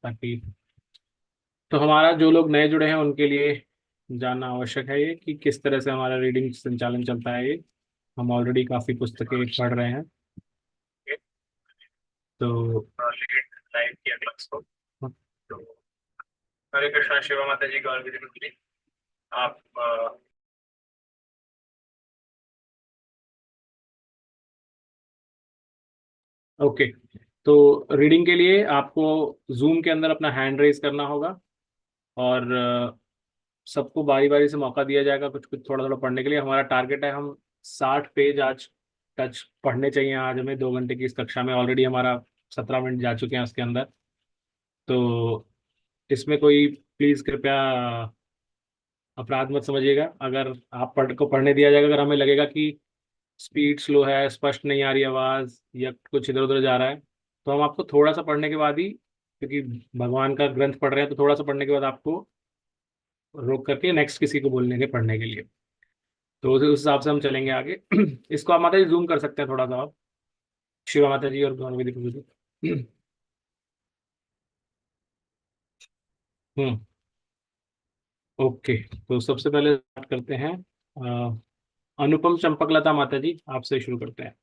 ताकि तो हमारा जो लोग नए जुड़े हैं उनके लिए जानना आवश्यक है ये कि किस तरह से हमारा रीडिंग संचालन चलता है ये। हम ऑलरेडी काफ़ी पुस्तकें पढ़ रहे हैं। तो लाइव किया क्लास को। तो हरे कृष्णा शिवा माता जी गौर विधि आप ओके। तो रीडिंग के लिए आपको जूम के अंदर अपना हैंड रेज करना होगा और सबको बारी बारी से मौका दिया जाएगा कुछ कुछ थोड़ा थोड़ा पढ़ने के लिए। हमारा टारगेट है हम 60 पेज आज टच पढ़ने चाहिए आज हमें 2 घंटे की इस कक्षा में। ऑलरेडी हमारा 17 मिनट जा चुके हैं उसके अंदर। तो इसमें कोई प्लीज़ कृपया अपराध मत समझिएगा अगर आप पढ़ने दिया जाएगा। अगर हमें लगेगा कि स्पीड स्लो है, स्पष्ट नहीं आ रही आवाज़ या कुछ इधर उधर जा रहा है, तो हम आपको थोड़ा सा पढ़ने के बाद ही, क्योंकि भगवान का ग्रंथ पढ़ रहे हैं, तो थोड़ा सा पढ़ने के बाद आपको रोक करके नेक्स्ट किसी को बोलने के पढ़ने के लिए। तो उस हिसाब से हम चलेंगे आगे। इसको आप माता जी जूम कर सकते हैं थोड़ा सा आप, शिवा माता जी और गौरवी प्रभु जी। हम्म। ओके। तो सबसे पहले स्टार्ट करते हैं। अनुपम चंपकलता माता जी आपसे शुरू करते हैं।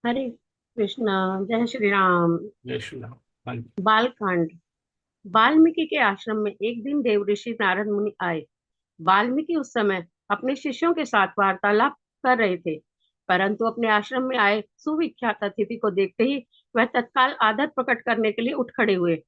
हरे कृष्णा। जय श्री राम। जय श्री राम। हाँ जी। बालकांड। वाल्मीकि के आश्रम में एक दिन देवऋषि नारद मुनि आए। वाल्मीकि उस समय अपने शिष्यों के साथ वार्तालाप कर रहे थे, परंतु अपने आश्रम में आए सुविख्यात अतिथि को देखते ही वह तत्काल आदर प्रकट करने के लिए उठ खड़े हुए।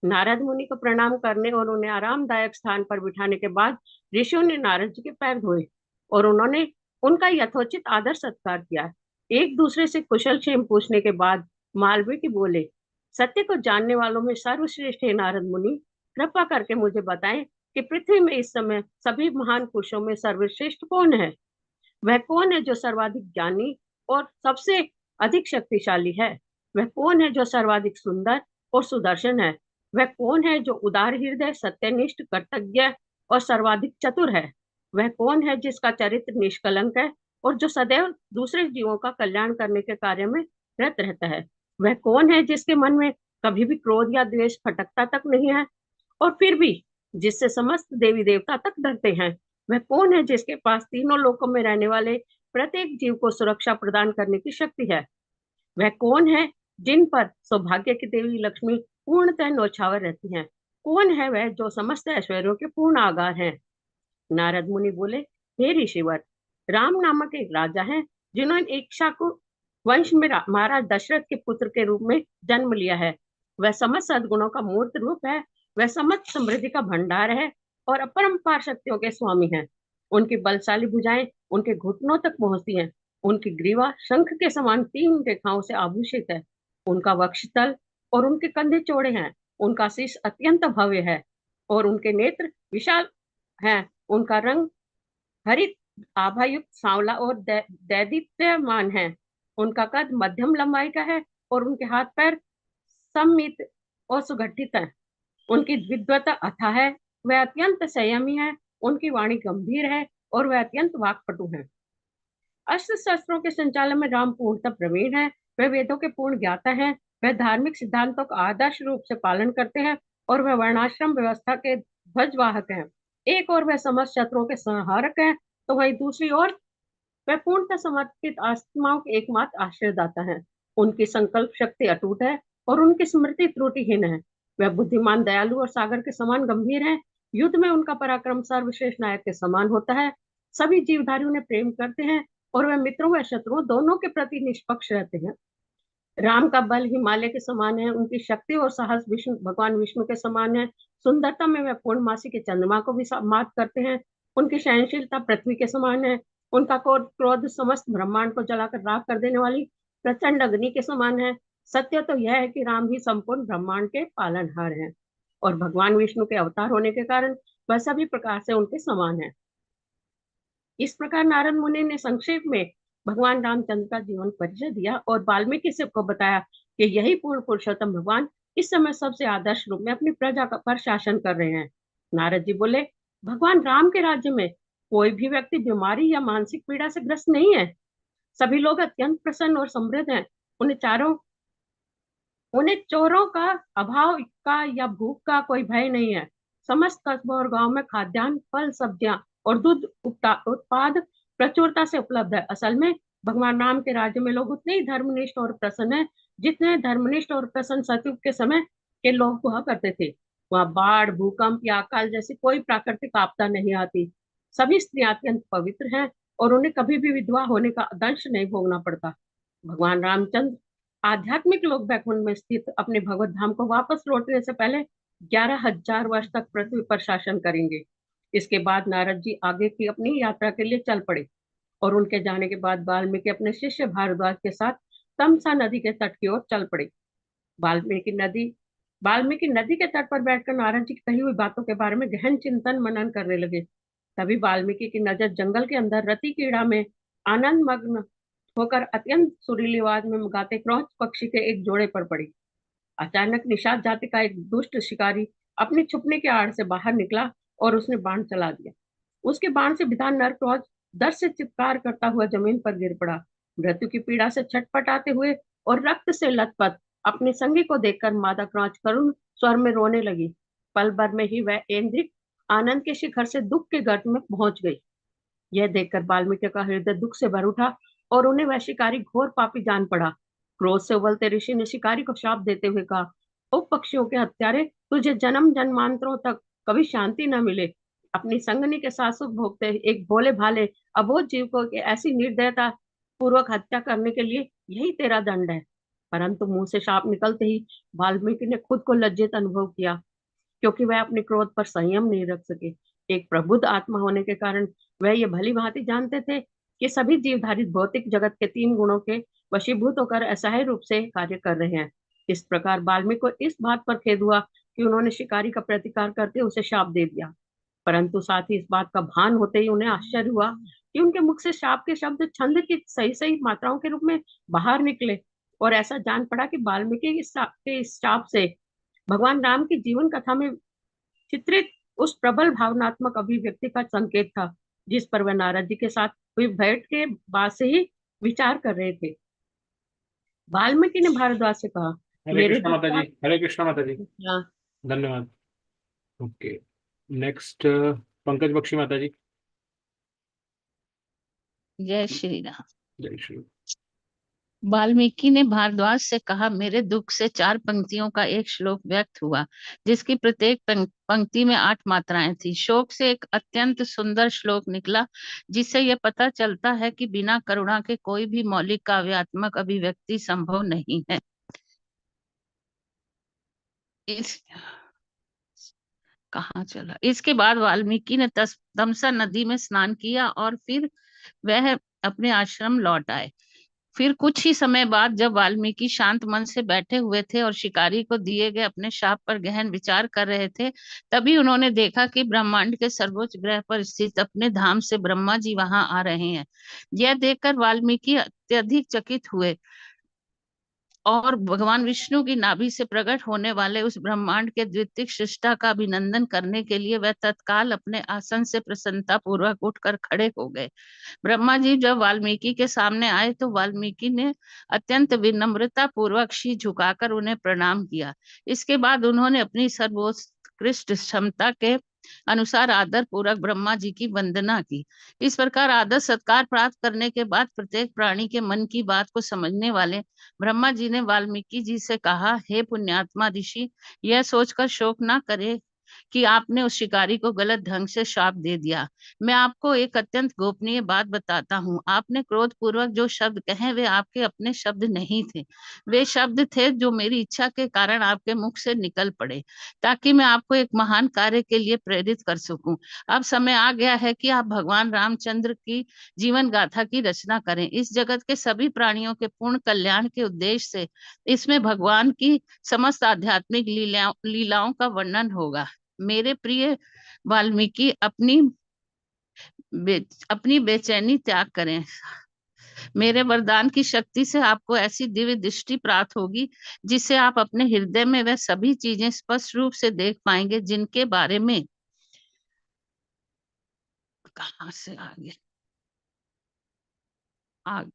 नारद मुनि को प्रणाम करने और उन्हें आरामदायक स्थान पर बिठाने के बाद ऋषियों ने नारद जी के पैर धोए और उन्होंने उनका यथोचित आदर सत्कार किया। एक दूसरे से कुशल क्षेम पूछने के बाद मालवी बोले, सत्य को जानने वालों में सर्वश्रेष्ठ है नारद मुनि। कृपा करके मुझे बताएं कि पृथ्वी में इस समय सभी महान पुरुषों में सर्वश्रेष्ठ कौन है। वह कौन है जो सर्वाधिक ज्ञानी और सबसे अधिक शक्तिशाली है। वह कौन है जो सर्वाधिक सुंदर और सुदर्शन है। वह कौन है जो उदार हृदय, सत्यनिष्ठ, कृतज्ञ और सर्वाधिक चतुर है। वह कौन है जिसका चरित्र निष्कलंक है और जो सदैव दूसरे जीवों का कल्याण करने के कार्य में रत रहता है। वह कौन है जिसके मन में कभी भी क्रोध या द्वेष फटकता तक नहीं है और फिर भी जिससे समस्त देवी देवता तक डरते हैं। वह कौन है जिसके पास तीनों लोकों में रहने वाले प्रत्येक जीव को सुरक्षा प्रदान करने की शक्ति है। वह कौन है जिन पर सौभाग्य की देवी लक्ष्मी पूर्णतः नौछावर रहती हैं। कौन है वह जो समस्त ऐश्वर्यों के पूर्ण आगार हैं। नारद मुनि बोले, हे ऋषिवर, राम नामक एक राजा है जिन्होंने इक्ष्वाकु वंश में महाराज दशरथ के पुत्र के रूप में जन्म लिया है। वह समस्त सद्गुणों का मूर्त रूप है। वह समस्त समृद्धि का भंडार है और अपरंपार शक्तियों के स्वामी हैं। उनकी बलशाली भुजाएं उनके घुटनों तक पहुंचती हैं। उनकी ग्रीवा शंख के समान 3 रेखाओं से आभूषित है। उनका वक्षस्थल और उनके कंधे चौड़े हैं। उनका शीश अत्यंत भव्य है और उनके नेत्र विशाल हैं। उनका रंग हरित आभायुक्त सांवला और दैदीप्यमान है। उनका कद मध्यम लंबाई का है और उनके हाथ पैर सममित और सुगठित हैं। उनकी विद्वता अथाह है। वह अत्यंत संयमी है। उनकी वाणी गंभीर है और वह अत्यंत वाक्पटु है। अस्त्र शस्त्रों के संचालन में राम पूर्णतः प्रवीण है। वह वेदों के पूर्ण ज्ञाता है। वह धार्मिक सिद्धांतों का आदर्श रूप से पालन करते हैं और वह वर्णाश्रम व्यवस्था के ध्वजवाहक हैं। एक और वह समस्त शत्रुओं के संहारक है, तो वही दूसरी ओर वह पूर्णतः समर्पित आत्माओं के एकमात्र आश्रयदाता है। उनकी संकल्प शक्ति अटूट है और उनकी स्मृति त्रुटिहीन है। वह बुद्धिमान, दयालु और सागर के समान गंभीर है। युद्ध में उनका पराक्रम सर्वश्रेष्ठ नायक के समान होता है। सभी जीवधारी उन्हें प्रेम करते हैं और वह मित्रों व शत्रुओं दोनों के प्रति निष्पक्ष रहते हैं। राम का बल हिमालय के समान है। उनकी शक्ति और साहस विष्णु भगवान विष्णु के समान है। सुंदरता में वह पूर्णमासी के चंद्रमा को भी मात करते हैं। उनकी सहनशीलता पृथ्वी के समान है। उनका क्रोध समस्त ब्रह्मांड को जलाकर राख कर देने वाली प्रचंड अग्नि के समान है। सत्य तो यह है कि राम ही संपूर्ण ब्रह्मांड के पालनहार हैं और भगवान विष्णु के अवतार होने के कारण वह सभी प्रकार से उनके समान है। इस प्रकार नारद मुनि ने संक्षेप में भगवान रामचंद्र का जीवन परिचय दिया और वाल्मीकि से को बताया कि यही पूर्ण पुरुषोत्तम भगवान इस समय सबसे आदर्श रूप में अपनी प्रजा पर शासन कर रहे हैं। नारद जी बोले, भगवान राम के राज्य में कोई भी व्यक्ति बीमारी या मानसिक पीड़ा से ग्रस्त नहीं है। सभी लोग अत्यंत प्रसन्न और समृद्ध हैं। उन्हें चारों उन्हें चोरों का, अभाव का या भूख का कोई भय नहीं है। समस्त कस्बों और गांव में खाद्यान्न, फल, सब्जियां और दूध उत्पाद प्रचुरता से उपलब्ध है। असल में भगवान राम के राज्य में लोग उतने ही धर्मनिष्ठ और प्रसन्न हैं जितने धर्मनिष्ठ और प्रसन्न सतयुग के समय के लोग हुआ करते थे। वहाँ बाढ़, भूकंप या अकाल जैसी कोई प्राकृतिक आपदा नहीं आती। सभी स्त्रियां अत्यंत पवित्र हैं और उन्हें कभी भी विधवा होने का दंश नहीं भोगना पड़ता। भगवान रामचंद्र आध्यात्मिक लोक बैकुंठ में स्थित अपने भगवत धाम को वापस लौटने से पहले 11,000 वर्ष तक पृथ्वी पर शासन करेंगे। इसके बाद नारद जी आगे की अपनी यात्रा के लिए चल पड़े और उनके जाने के बाद वाल्मीकि अपने शिष्य भारद्वाज के साथ तमसा नदी के तट की ओर चल पड़े। वाल्मीकि नदी वाल्मीकि नदी के तट पर बैठकर नारद जी की कही हुई बातों के बारे में गहन चिंतन मनन करने लगे। तभी वाल्मीकि की नजर जंगल के अंदर रति कीड़ा में आनंद मग्न होकर अत्यंत सुरीली आवाज में गाते क्रौच पक्षी के एक जोड़े पर पड़ी। अचानक निषाद जाति का एक दुष्ट शिकारी अपनी छुपने की आड़ से बाहर निकला और उसने बाण चला दिया। उसके बाण से विधान नर क्रौच दर्द से चित्कार करता हुआ जमीन पर गिर पड़ा। मृत्यु की पीड़ा से छटपटाते हुए और रक्त से लथपथ अपने संगी को देखकर मादा क्रौच करुण स्वर में रोने लगी। पल भर में ही वह ऐन्द्रिक आनंद के शिखर से दुख के गर्त में पहुंच गई। यह देखकर वाल्मीकि का हृदय दुख से भर उठा और उन्हें वह शिकारी घोर पापी जान पड़ा। क्रोध से उबलते ऋषि ने शिकारी को श्राप देते हुए कहा, ओ पक्षियों के हत्यारे, तुझे जन्म जन्मांतरों तक कभी शांति न मिले। अपनी संगनी के साथ सुख भोगते एक भोले भाले अबोध जीव को ऐसी निर्दयता पूर्वक हत्या करने के लिए यही तेरा दंड है। परंतु मुंह से शाप निकलते ही वाल्मीकि ने खुद को लज्जित अनुभव किया, क्योंकि वह अपने क्रोध पर संयम नहीं रख सके। एक प्रबुद्ध आत्मा होने के कारण वह ये भली भांति जानते थे कि सभी जीवधारित भौतिक जगत के 3 गुणों के वशीभूत होकर असहाय रूप से कार्य कर रहे हैं। इस प्रकार वाल्मीकि को इस बात पर खेद हुआ कि उन्होंने शिकारी का प्रतिकार करते उसे शाप दे दिया। परंतु साथ ही इस बात का भान होते ही उन्हें आश्चर्य हुआ कि उनके मुख से शाप के शब्द छंद की सही सही मात्राओं के रूप में बाहर निकले। और ऐसा जान पड़ा कि वाल्मीकि के इस शाप से भगवान राम की जीवन कथा में चित्रित उस प्रबल भावनात्मक अभिव्यक्ति का संकेत था, जिस पर वह नारद जी के साथ हुई भेंट के बाद से ही विचार कर रहे थे। वाल्मीकि ने भारद्वाज से कहा, हरे मेरे कृष्णा दुख माता जी, का हरे कृष्णा माता जी। हाँ, धन्यवाद। ओके, नेक्स्ट पंकज बख्शी माता जी। जय श्री राम। जय श्री। वाल्मीकि ने भारद्वाज से कहा, मेरे दुख से 4 पंक्तियों का एक श्लोक व्यक्त हुआ, जिसकी प्रत्येक पंक्ति में 8 मात्राएं थी। शोक से एक अत्यंत सुंदर श्लोक निकला, जिससे यह पता चलता है कि बिना करुणा के कोई भी मौलिक काव्यात्मक अभिव्यक्ति संभव नहीं है। इस कहाँ चला। इसके बाद वाल्मीकि ने तमसा नदी में स्नान किया और फिर वह अपने आश्रम लौट आए। फिर कुछ ही समय बाद जब वाल्मीकि शांत मन से बैठे हुए थे और शिकारी को दिए गए अपने शाप पर गहन विचार कर रहे थे, तभी उन्होंने देखा कि ब्रह्मांड के सर्वोच्च ग्रह पर स्थित अपने धाम से ब्रह्मा जी वहां आ रहे हैं। यह देखकर वाल्मीकि अत्यधिक चकित हुए और भगवान विष्णु की नाभि से प्रकट होने वाले उस ब्रह्मांड के द्वितीय सृष्टा का अभिनंदन करने के लिए वह तत्काल अपने आसन से प्रसन्नता पूर्वक उठकर खड़े हो गए। ब्रह्मा जी जब वाल्मीकि के सामने आए तो वाल्मीकि ने अत्यंत विनम्रता पूर्वक शीश झुकाकर उन्हें प्रणाम किया। इसके बाद उन्होंने अपनी सर्वोत्कृष्ट क्षमता के अनुसार आदर पूर्वक ब्रह्मा जी की वंदना की। इस प्रकार आदर सत्कार प्राप्त करने के बाद प्रत्येक प्राणी के मन की बात को समझने वाले ब्रह्मा जी ने वाल्मीकि जी से कहा, हे पुण्यात्मा ऋषि, यह सोचकर शोक ना करे कि आपने उस शिकारी को गलत ढंग से श्राप दे दिया। मैं आपको एक अत्यंत गोपनीय बात बताता हूँ। आपने क्रोध पूर्वक जो शब्द कहे वे आपके अपने शब्द नहीं थे। वे शब्द थे जो मेरी इच्छा के कारण आपके मुख से निकल पड़े, ताकि मैं आपको एक महान कार्य के लिए प्रेरित कर सकूं। अब समय आ गया है कि आप भगवान रामचंद्र की जीवन गाथा की रचना करें। इस जगत के सभी प्राणियों के पूर्ण कल्याण के उद्देश्य से इसमें भगवान की समस्त आध्यात्मिक लीलाओं का वर्णन होगा। मेरे प्रिय वाल्मीकि, अपनी बेचैनी त्याग करें। मेरे वरदान की शक्ति से आपको ऐसी दिव्य दृष्टि प्राप्त होगी जिससे आप अपने हृदय में वह सभी चीजें स्पष्ट रूप से देख पाएंगे जिनके बारे में कहां से आगे आगे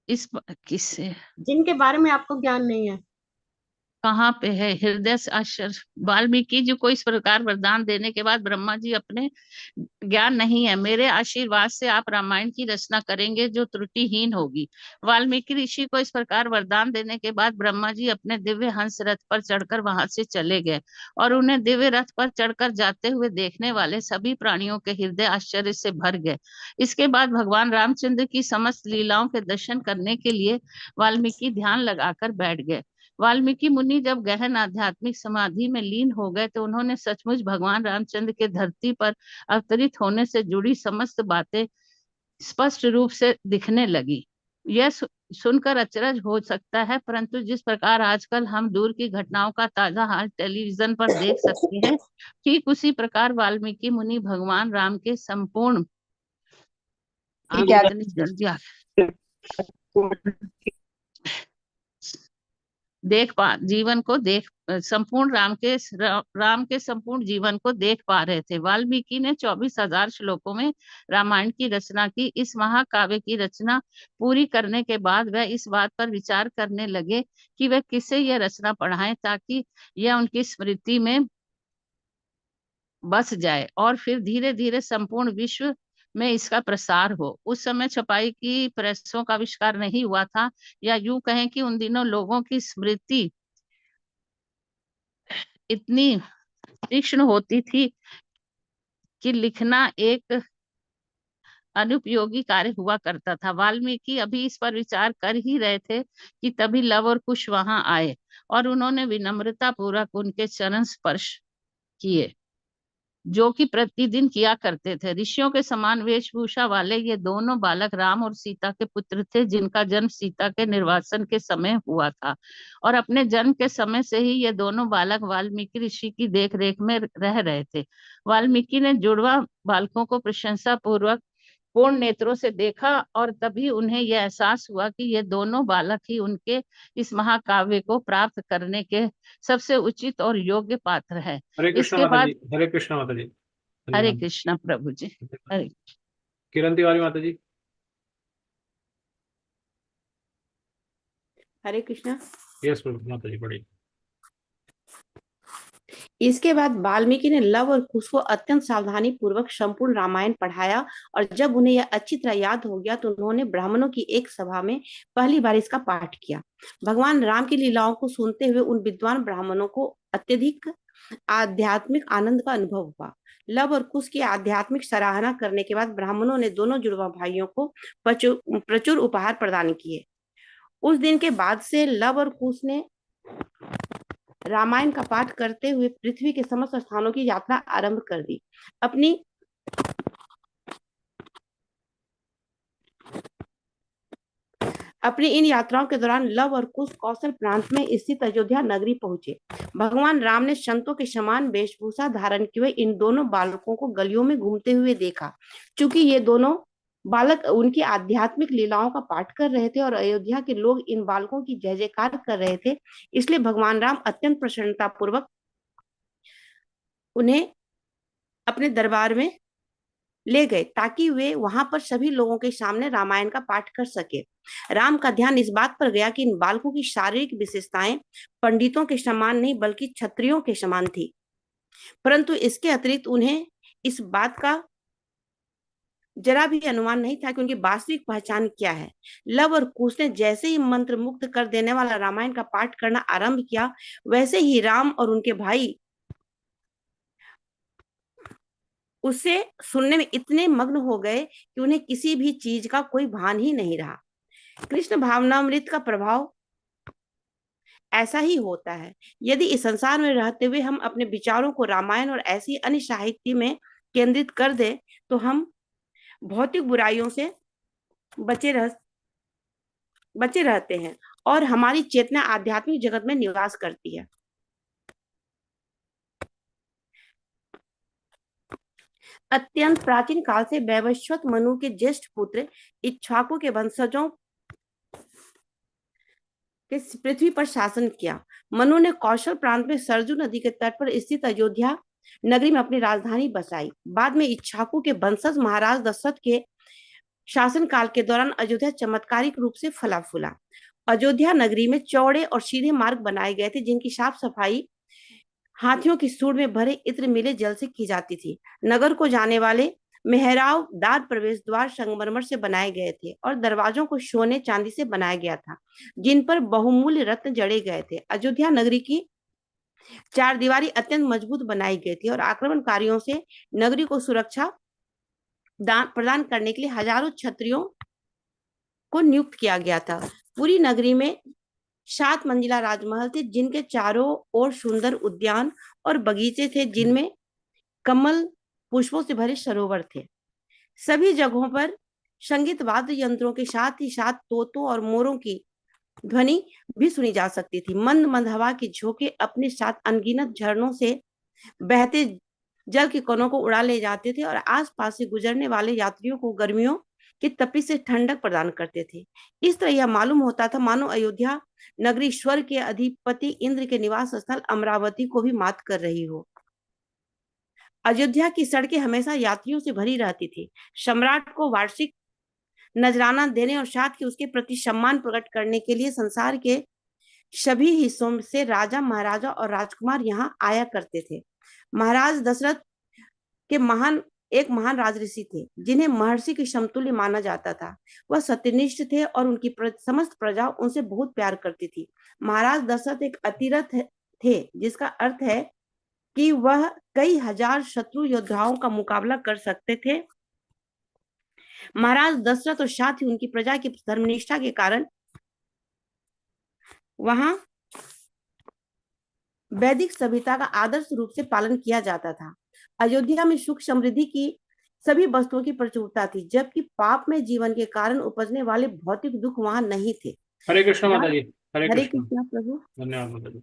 इस किससे जिनके बारे में आपको ज्ञान नहीं है। कहाँ पे है? हृदय से आश्चर्य। वाल्मीकि जी को इस प्रकार वरदान देने के बाद ब्रह्मा जी अपने ज्ञान नहीं है, मेरे आशीर्वाद से आप रामायण की रचना करेंगे जो त्रुटिहीन होगी। वाल्मीकि ऋषि को इस प्रकार वरदान देने के बाद ब्रह्मा जी अपने दिव्य हंस रथ पर चढ़कर वहां से चले गए और उन्हें दिव्य रथ पर चढ़कर जाते हुए देखने वाले सभी प्राणियों के हृदय आश्चर्य से भर गए। इसके बाद भगवान रामचंद्र की समस्त लीलाओं के दर्शन करने के लिए वाल्मीकि ध्यान लगाकर बैठ गए। वाल्मीकि मुनि जब गहन आध्यात्मिक समाधि में लीन हो गए तो उन्होंने सचमुच भगवान रामचंद्र के धरती पर अवतरित होने से जुड़ी समस्त बातें स्पष्ट रूप से दिखने लगी। यह सुनकर अचरज हो सकता है, परंतु जिस प्रकार आजकल हम दूर की घटनाओं का ताजा हाल टेलीविजन पर देख सकते हैं, ठीक उसी प्रकार वाल्मीकि मुनि भगवान राम के संपूर्ण आप क्या इतनी जल्दी आ देख पा जीवन को देख संपूर्ण राम के संपूर्ण जीवन को देख पा रहे थे। वाल्मीकि ने 24,000 श्लोकों में रामायण की रचना की। इस महाकाव्य की रचना पूरी करने के बाद वह इस बात पर विचार करने लगे कि वह किसे यह रचना पढ़ाएं ताकि यह उनकी स्मृति में बस जाए और फिर धीरे धीरे संपूर्ण विश्व में इसका प्रसार हो। उस समय छपाई की प्रेसों का आविष्कार नहीं हुआ था, या यूं कहें कि उन दिनों लोगों की स्मृति इतनी तीक्ष्ण होती थी कि लिखना एक अनुपयोगी कार्य हुआ करता था। वाल्मीकि अभी इस पर विचार कर ही रहे थे कि तभी लव और कुश वहां आए और उन्होंने विनम्रता पूर्वक उनके चरण स्पर्श किए, जो कि प्रतिदिन किया करते थे। ऋषियों के समान वेशभूषा वाले ये दोनों बालक राम और सीता के पुत्र थे, जिनका जन्म सीता के निर्वासन के समय हुआ था, और अपने जन्म के समय से ही ये दोनों बालक वाल्मीकि ऋषि की देख रेख में रह रहे थे। वाल्मीकि ने जुड़वा बालकों को प्रशंसा पूर्वक पूर्ण नेत्रों से देखा और तभी उन्हें यह एहसास हुआ कि ये दोनों बालक ही उनके इस महाकाव्य को प्राप्त करने के सबसे उचित और योग्य पात्र है। हरे कृष्णा इसके माता बाद जी, हरे कृष्णा माता जी, हरे धन्यवाद। कृष्णा प्रभु जी। हरे किरण तिवारी माता जी। हरे कृष्णा। यस प्रभु माता जी, पढ़िए। इसके बाद वाल्मीकि ने लव और कुश को अत्यंत सावधानी पूर्वक संपूर्ण रामायण पढ़ाया और जब उन्हें यह अच्छी तरह याद हो गया तो उन्होंने ब्राह्मणों की एक सभा में पहली बार इसका पाठ किया। भगवान राम की लीलाओं को सुनते हुए उन विद्वान ब्राह्मणों को अत्यधिक आध्यात्मिक आनंद का अनुभव हुआ। लव और कुश की आध्यात्मिक सराहना करने के बाद ब्राह्मणों ने दोनों जुड़वा भाइयों को प्रचुर उपहार प्रदान किए। उस दिन के बाद से लव और कुश ने रामायण का पाठ करते हुए पृथ्वी के समस्त स्थानों की यात्रा आरंभ कर दी। अपनी इन यात्राओं के दौरान लव और कुश कौशल प्रांत में स्थित अयोध्या नगरी पहुंचे। भगवान राम ने संतों के समान वेशभूषा धारण किए हुए इन दोनों बालकों को गलियों में घूमते हुए देखा। चूंकि ये दोनों बालक उनकी आध्यात्मिक लीलाओं का पाठ कर रहे थे और अयोध्या के लोग इन बालकों की जय जयकार कर रहे थे, इसलिए भगवान राम अत्यंत प्रसन्नता पूर्वक उन्हें अपने दरबार में ले गए ताकि वे वहां पर सभी लोगों के सामने रामायण का पाठ कर सके। राम का ध्यान इस बात पर गया कि इन बालकों की शारीरिक विशेषताएं पंडितों के समान नहीं बल्कि क्षत्रियों के समान थी, परंतु इसके अतिरिक्त उन्हें इस बात का जरा भी अनुमान नहीं था कि उनकी वास्तविक पहचान क्या है। लव और कुश ने जैसे ही मंत्र मुग्ध कर देने वाला रामायण का पाठ करना आरंभ किया, वैसे ही राम और उनके भाई उसे सुनने में इतने मग्न हो गए कि उन्हें किसी भी चीज का कोई भान ही नहीं रहा। कृष्ण भावनामृत का प्रभाव ऐसा ही होता है। यदि इस संसार में रहते हुए हम अपने विचारों को रामायण और ऐसी अन्य साहित्य में केंद्रित कर दे तो हम भौतिक बुराइयों से बचे रहते हैं और हमारी चेतना आध्यात्मिक जगत में निवास करती है। अत्यंत प्राचीन काल से वैवस्वत मनु के ज्येष्ठ पुत्र इक्ष्वाकु के वंशजों के पृथ्वी पर शासन किया। मनु ने कौशल प्रांत में सरजू नदी के तट पर स्थित अयोध्या नगरी में अपनी राजधानी बसाई। बाद में इक्ष्वाकु के वंशज महाराज दशरथ के शासनकाल के दौरान अयोध्या चमत्कारिक रूप से फला फूला। अयोध्या नगरी में चौड़े और सीधे मार्ग बनाए गए थे, जिनकी साफ सफाई हाथियों की सूंड में भरे इत्र मिले जल से की जाती थी। नगर को जाने वाले मेहराब दार प्रवेश द्वार संगमरमर से बनाए गए थे और दरवाजों को सोने चांदी से बनाया गया था, जिन पर बहुमूल्य रत्न जड़े गए थे। अयोध्या नगरी की चार दीवारी अत्यंत मजबूत बनाई गई थी और आक्रमणकारियों से नगरी को सुरक्षा प्रदान करने के लिए हजारों क्षत्रियों को नियुक्त किया गया था। पूरी नगरी में 7 मंजिला राजमहल थे, जिनके चारों ओर सुंदर उद्यान और बगीचे थे, जिनमें कमल पुष्पों से भरे सरोवर थे। सभी जगहों पर संगीत वाद्य यंत्रों के साथ ही साथ तोतों और मोरों की ध्वनि भी सुनी जा सकती थी। मंद मंद हवा के झोंके अपने साथ अनगिनत झरनों से बहते जल के कणों को उड़ा ले जाते थे और आसपास से गुजरने वाले यात्रियों को गर्मियों की तपिश से ठंडक प्रदान करते थे। इस तरह यह मालूम होता था मानो अयोध्या नगरी स्वर्ग के अधिपति इंद्र के निवास स्थल अमरावती को भी मात कर रही हो। अयोध्या की सड़कें हमेशा यात्रियों से भरी रहती थी। सम्राट को वार्षिक नजराना देने और साथ ही उसके प्रति सम्मान प्रकट करने के लिए संसार के सभी हिस्सों से राजा, महाराजा और राजकुमार यहाँ आया करते थे। महाराज दशरथ के एक महान राजऋषि थे, जिन्हें महर्षि के समतुल्य माना जाता था। वह सत्यनिष्ठ थे और उनकी समस्त प्रजा उनसे बहुत प्यार करती थी। महाराज दशरथ एक अतिरथ थे, जिसका अर्थ है कि वह कई हजार शत्रु योद्धाओं का मुकाबला कर सकते थे। महाराज दशरथ और साथ ही उनकी प्रजा की धर्मनिष्ठा के कारण वहां वैदिक सभ्यता का आदर्श रूप से पालन किया जाता था। अयोध्या में सुख समृद्धि की सभी वस्तुओं की प्रचुरता थी, जबकि पाप में जीवन के कारण उपजने वाले भौतिक दुख वहां नहीं थे। हरे कृष्ण माता जी। हरे हरे कृष्ण। कृष्णा प्रभु। धन्यवाद माता जी।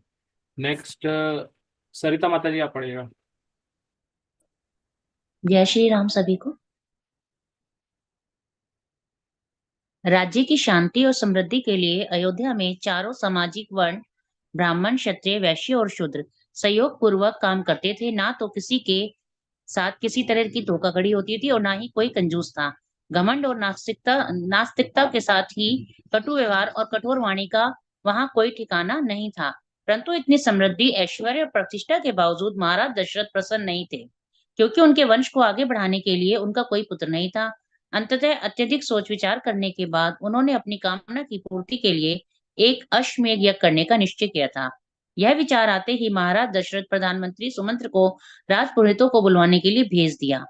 नेक्स्ट सरिता माता जी, आप पढ़िएगा। जय श्री राम सभी को। राज्य की शांति और समृद्धि के लिए अयोध्या में चारों सामाजिक वर्ण ब्राह्मण, क्षत्रिय, वैश्य और शूद्र सहयोग पूर्वक काम करते थे। ना तो किसी के साथ किसी तरह की धोखाधड़ी होती थी और ना ही कोई कंजूस था। घमंड और नास्तिकता के साथ ही कटु व्यवहार और कठोर वाणी का वहां कोई ठिकाना नहीं था। परंतु इतनी समृद्धि, ऐश्वर्य और प्रतिष्ठा के बावजूद महाराज दशरथ प्रसन्न नहीं थे, क्योंकि उनके वंश को आगे बढ़ाने के लिए उनका कोई पुत्र नहीं था। अंततः अत्यधिक सोच विचार करने के बाद उन्होंने अपनी कामना की पूर्ति के लिए एक अश्वमेध यज्ञ करने का निश्चय किया था। यह विचार आते ही महाराज दशरथ प्रधानमंत्री सुमंत्र को राजपुरोहितों को बुलवाने के लिए भेज दिया।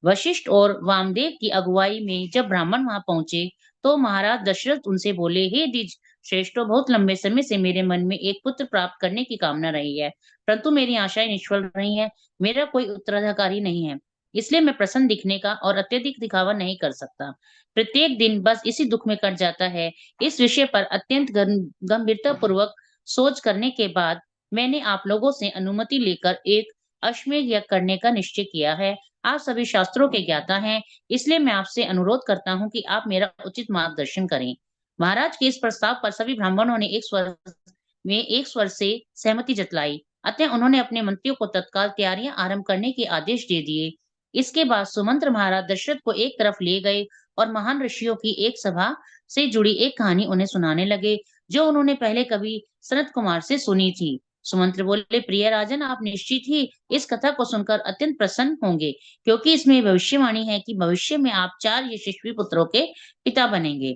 वशिष्ठ और वामदेव की अगुवाई में जब ब्राह्मण वहां पहुंचे तो महाराज दशरथ उनसे बोले, हे द्विज श्रेष्ठो, बहुत लंबे समय से मेरे मन में एक पुत्र प्राप्त करने की कामना रही है, परंतु मेरी आशाएं निष्फल रही हैं। मेरा कोई उत्तराधिकारी नहीं है, इसलिए मैं प्रसन्न दिखने का और अत्यधिक दिखावा नहीं कर सकता। प्रत्येक दिन बस इसी दुख में कट जाता है। इस विषय पर अत्यंत गंभीरता पूर्वक सोच करने के बाद मैंने आप लोगों से अनुमति लेकर एक अश्वमेध यज्ञ करने का निश्चय किया है। आप सभी शास्त्रों के ज्ञाता हैं, इसलिए मैं आपसे अनुरोध करता हूँ कि आप मेरा उचित मार्गदर्शन करें। महाराज के इस प्रस्ताव पर सभी ब्राह्मणों ने एक स्वर से सहमति जतलाई। अतः उन्होंने अपने मंत्रियों को तत्काल तैयारियां आरंभ करने के आदेश दे दिए। इसके बाद सुमंत्र महाराज दशरथ को एक तरफ ले गए और महान ऋषियों की एक सभा से जुड़ी एक कहानी उन्हें सुनाने लगे, जो उन्होंने पहले कभी सनत कुमार से सुनी थी। सुमंत्र बोले, प्रिय राजन, आप निश्चित ही इस कथा को सुनकर अत्यंत प्रसन्न होंगे, क्योंकि इसमें भविष्यवाणी है कि भविष्य में आप 4 यशस्वी पुत्रों के पिता बनेंगे।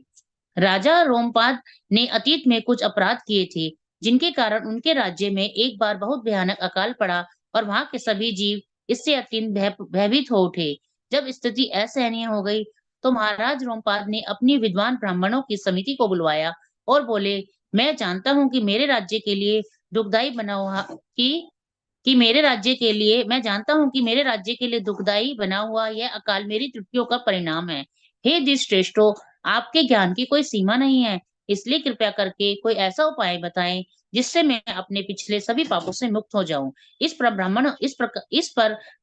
राजा रोमपाद ने अतीत में कुछ अपराध किए थे, जिनके कारण उनके राज्य में एक बार बहुत भयानक अकाल पड़ा और वहां के सभी जीव इससे अत्यंत भयभीत हो उठे। जब स्थिति असहनीय हो गई तो महाराज रोमपाद ने अपनी विद्वान ब्राह्मणों की समिति को बुलवाया और बोले, मैं जानता हूं कि मेरे राज्य के लिए दुखदाई बना हुआ यह अकाल मेरी त्रुटियों का परिणाम है। हे द्विजश्रेष्ठो, आपके ज्ञान की कोई सीमा नहीं है, इसलिए कृपया करके कोई ऐसा उपाय बताएं जिससे मैं अपने पिछले सभी पापों से मुक्त हो जाऊं। इस पर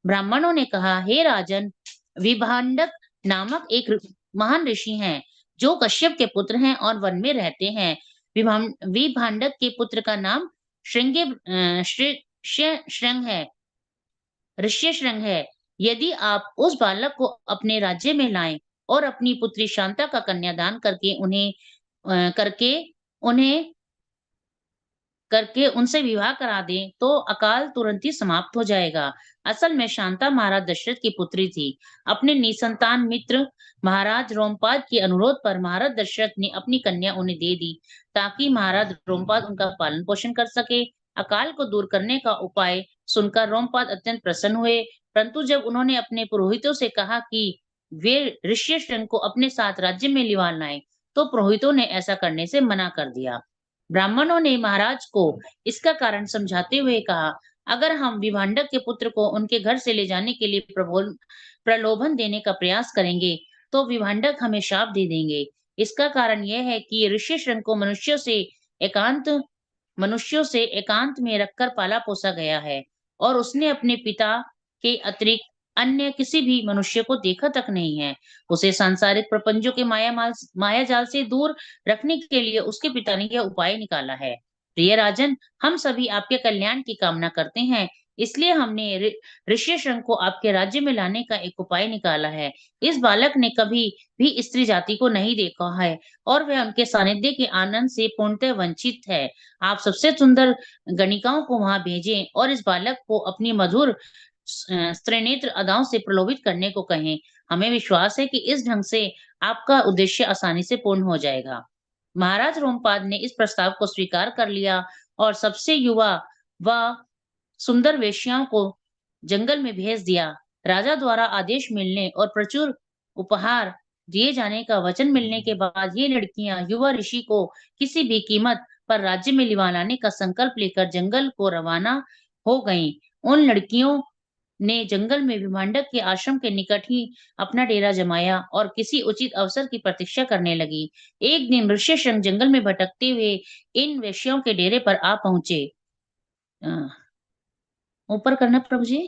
ब्राह्मणों ने कहा, हे राजन, विभांडक नामक एक महान ऋषि हैं, जो कश्यप के पुत्र हैं और वन में रहते हैं। विभांडक के पुत्र का नाम ऋष्यशृंग है। यदि आप उस बालक को अपने राज्य में लाएं और अपनी पुत्री शांता का कन्यादान उन्हें करके उनसे विवाह करा दें तो अकाल तुरंत ही समाप्त हो जाएगा। असल में शांता महाराज दशरथ की पुत्री थी। अपने निसंतान मित्र महाराज रोमपाद के अनुरोध पर महाराज दशरथ ने अपनी कन्या उन्हें दे दी ताकि महाराज रोमपाद उनका पालन पोषण कर सके। अकाल को दूर करने का उपाय सुनकर रोमपाद अत्यंत प्रसन्न हुए, परंतु जब उन्होंने अपने पुरोहितों से कहा कि वे ऋष्यशृंग को अपने साथ राज्य में लिवा लाएं, तो पुरोहितों ने ऐसा करने से मना कर दिया। ब्राह्मणों ने महाराज को इसका कारण समझाते हुए कहा, अगर हम विभांडक के पुत्र को उनके घर से ले जाने के लिए प्रलोभन देने का प्रयास करेंगे तो विभांडक हमें शाप दे देंगे। इसका कारण यह है कि ऋष्यशृंग को मनुष्यों से एकांत में रखकर पाला पोसा गया है और उसने अपने पिता के अतिरिक्त अन्य किसी भी मनुष्य को देखा तक नहीं है। उसे सांसारिक प्रपंचों के माया जाल से दूर रखने के लिए उसके पिता ने यह उपाय निकाला है। प्रिय राजन, हम सभी आपके कल्याण की कामना करते हैं, इसलिए हमने ऋष्यशृंग को आपके राज्य में लाने का एक उपाय निकाला है। इस बालक ने कभी भी स्त्री जाति को नहीं देखा है और वह उनके सानिध्य के आनंद से पूर्णतः वंचित है। आप सबसे सुंदर गणिकाओं को वहां भेजें और इस बालक को अपनी मधुर स्त्रीनेत्र अदाओं से प्रलोभित करने को कहें। हमें विश्वास है कि इस ढंग से आपका उद्देश्य आसानी से पूर्ण हो जाएगा। महाराज रोमपाद ने इस प्रस्ताव को स्वीकार कर लिया और सबसे युवा व सुंदर वेश्याओं को जंगल में भेज दिया। राजा द्वारा आदेश मिलने और प्रचुर उपहार दिए जाने का वचन मिलने के बाद ये लड़कियां युवा ऋषि को किसी भी कीमत पर राज्य में लिवा लाने का संकल्प लेकर जंगल को रवाना हो गईं। उन लड़कियों ने जंगल में विभांडक के आश्रम के निकट ही अपना डेरा जमाया और किसी उचित अवसर की प्रतीक्षा करने लगी। एक दिन ऋष्यशृंग जंगल में भटकते हुए इन वेश्याओं के डेरे पर आ पहुंचे। ऊपर करना प्रभु जी।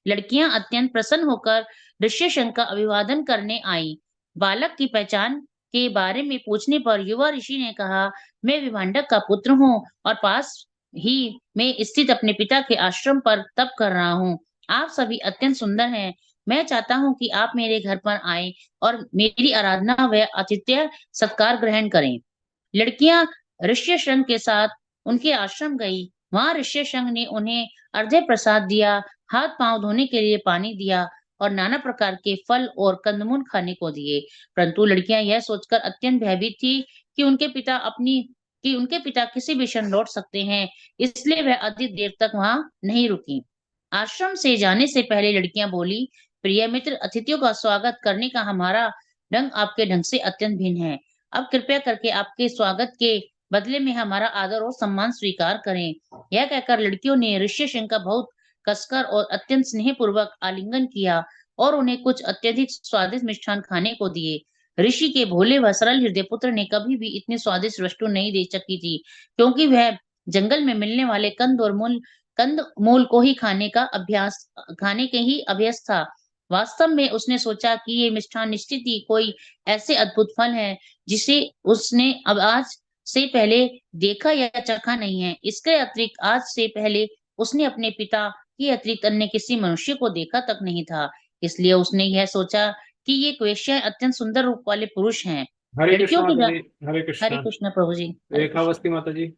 लड़कियां अत्यंत प्रसन्न होकर ऋष्यशृंग का अभिवादन करने आई। बालक की पहचान के बारे में पूछने पर युवा ऋषि ने कहा, मैं विभांडक का पुत्र हूँ और पास ही में स्थित अपने पिता के आश्रम पर तप कर रहा हूँ। आप सभी अत्यंत सुंदर हैं। मैं चाहता हूँ कि आप मेरे घर पर आए और मेरी आराधना व आतिथ्य सत्कार ग्रहण करें। लड़कियां ऋष्यशृंग के साथ उनके आश्रम गई। वहां ऋष्यशृंग ने उन्हें अर्घ्य प्रसाद दिया, हाथ पांव धोने के लिए पानी दिया और नाना प्रकार के फल और कंदमूल खाने को दिए। परंतु लड़कियां यह सोचकर अत्यंत भयभीत थी कि उनके पिता किसी भी क्षण लौट सकते हैं, इसलिए वह अधिक देर तक वहां नहीं रुकी। आश्रम से जाने से पहले लड़कियां बोली, प्रिय मित्र, अतिथियों का स्वागत करने का हमारा ढंग आपके ढंग से अत्यंत भिन्न है। अब कृपया करके आपके स्वागत के बदले में हमारा आदर और सम्मान स्वीकार करें। यह कहकर लड़कियों ने ऋष्यशृंग का बहुत कसकर और अत्यंत स्नेहपूर्वक आलिंगन किया और उन्हें कुछ अत्यधिक स्वादिष्ट मिष्ठान खाने को दिए। ऋषि के भोले व सरल हृदय पुत्र ने कभी भी इतनी स्वादिष्ट वस्तु नहीं दे सकी थी, क्योंकि वह जंगल में मिलने वाले कंद मूल को ही खाने के ही अभ्यस्त था। वास्तव में उसने सोचा कि ये मिष्ठान निश्चित ही कोई ऐसे अद्भुत फल है जिसे उसने अब आज से पहले देखा या चखा नहीं है। इसके अतिरिक्त आज से पहले उसने अपने पिता के अतिरिक्त अन्य किसी मनुष्य को देखा तक नहीं था। इसलिए उसने यह सोचा कि ये वेश्याएं अत्यंत सुंदर रूप वाले पुरुष हैं। हरे लड़कियों कृष्ण की माता जी। हरे हरे कृष्ण। कृष्ण प्रभु जी। रेखावस्ती माता जी।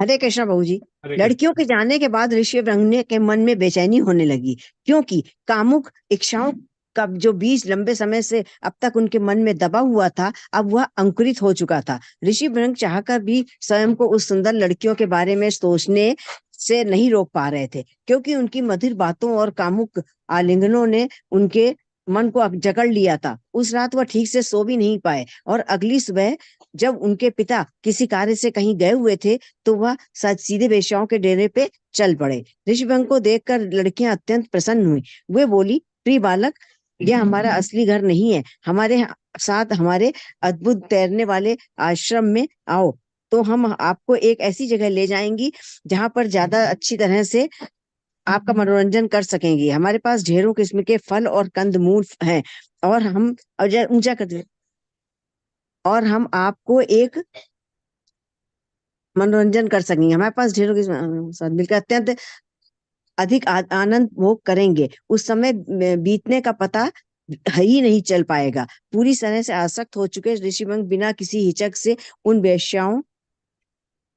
हरे कृष्णा बहू जी। हरे कृष्ण। लड़कियों के जाने के बाद ऋषि के मन में बेचैनी होने लगी, क्योंकि कामुक इच्छाओं का जो बीज लंबे समय से अब तक उनके मन में दबा हुआ था, अब वह अंकुरित हो चुका था। ऋषि भृंग चाहकर भी स्वयं को उस सुंदर लड़कियों के बारे में सोचने से नहीं रोक पा रहे थे, क्योंकि उनकी मधुर बातों और कामुक आलिंगनों ने उनके मन को अब जकड़ लिया था। उस रात वह ठीक से सो भी नहीं पाए और अगली सुबह जब उनके पिता किसी कार्य से कहीं गए हुए थे तो वह सीधे वेश्याओं के डेरे पे चल पड़े। ऋषिभृंग को देखकर लड़कियां अत्यंत प्रसन्न हुई। वे बोली, प्रिय बालक, यह हमारा असली घर नहीं है। हमारे साथ हमारे अद्भुत तैरने वाले आश्रम में आओ, तो हम आपको एक ऐसी जगह ले जाएंगी जहां पर ज्यादा अच्छी तरह से आपका मनोरंजन कर सकेंगे। हमारे पास ढेरों किस्म के फल और कंदमूल हैं और हम ऊंचा कर दे और हम आपको एक मनोरंजन कर सकेंगे। हमारे पास ढेरों के साथ मिलकर अत्यंत अधिक आनंद भोग करेंगे। उस समय बीतने का पता ही नहीं चल पाएगा। पूरी तरह से आसक्त हो चुके ऋषिभृंग बिना किसी हिचक से उन वेश्याओं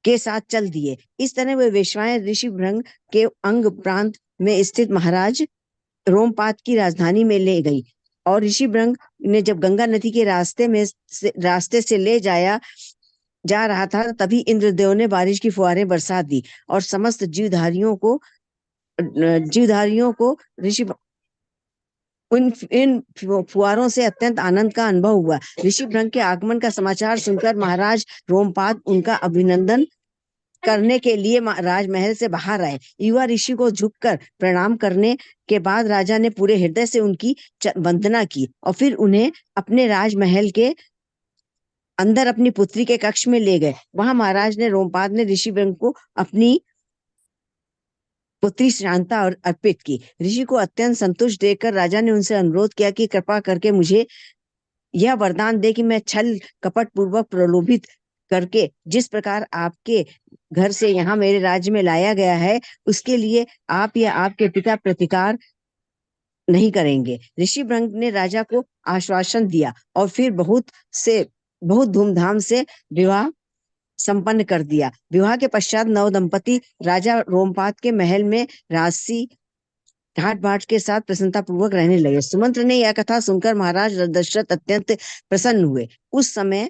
के साथ चल दिए। इस तरह वे वेश्याएं ऋषिभृंग के अंग प्रांत में स्थित महाराज रोमपाद की राजधानी में ले गई। और ऋषिभृंग ने जब गंगा नदी के रास्ते से ले जा रहा था, तभी इंद्रदेव ने बारिश की फुहारें बरसा दी और समस्त जीवधारियों को ऋषि इन फुहारों से अत्यंत आनंद का अनुभव हुआ। ऋषिभृंग के आगमन का समाचार सुनकर महाराज रोमपाद उनका अभिनंदन करने के लिए राजमहल से बाहर आए। युवा ऋषि को झुककर प्रणाम करने के बाद राजा ने पूरे हृदय से उनकी वंदना की और फिर उन्हें अपने राजमहल के अंदर अपनी पुत्री के कक्ष में ले गए। वहां महाराज ने रोमपाद ने ऋषिभृंग को अपनी पुत्री शांता और अर्पित की। ऋषि को अत्यंत संतुष्ट देखकर राजा ने उनसे अनुरोध किया कि कृपा करके मुझे यह वरदान दे कि मैं छल कपट पूर्वक प्रलोभित करके जिस प्रकार आपके घर से यहाँ मेरे राज्य में लाया गया है, उसके लिए आप या आपके पिता प्रतिकार नहीं करेंगे। ऋषिभृंग ने राजा को आश्वासन दिया और फिर बहुत धूमधाम से विवाह संपन्न कर दिया। विवाह के पश्चात नव दंपति राजा रोमपाद के महल में राजसी ठाट बाट के साथ प्रसन्नता पूर्वक रहने लगे। सुमंत्र ने यह कथा सुनकर महाराज दशरथ अत्यंत प्रसन्न हुए। उस समय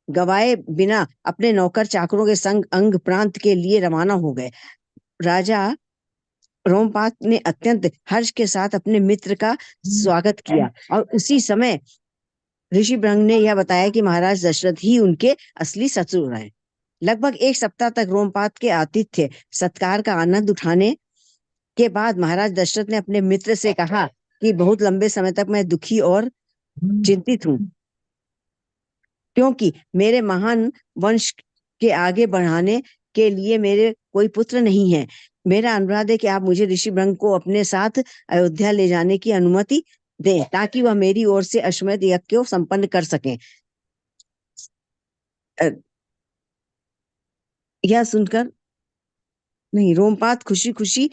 गवाए बिना अपने नौकर चाकरों के संग अंग प्रांत के लिए रवाना हो गए। राजा रोमपाद ने अत्यंत हर्ष के साथ अपने मित्र का स्वागत किया और उसी समय ऋषिभृंग ने यह बताया कि महाराज दशरथ ही उनके असली ससुर हैं। लगभग एक सप्ताह तक रोमपाद के आतिथ्य सत्कार का आनंद उठाने के बाद महाराज दशरथ ने अपने मित्र से कहा कि बहुत लंबे समय तक मैं दुखी और चिंतित हूँ, क्योंकि मेरे महान वंश के आगे बढ़ाने के लिए मेरे कोई पुत्र नहीं है। मेरा अनुरोध है कि आप मुझे ऋषिभृंग को अपने साथ अयोध्या ले जाने की अनुमति दें, ताकि वह मेरी ओर से अश्वमेध यज्ञ को संपन्न कर सकें। यह सुनकर रोमपाद खुशी खुशी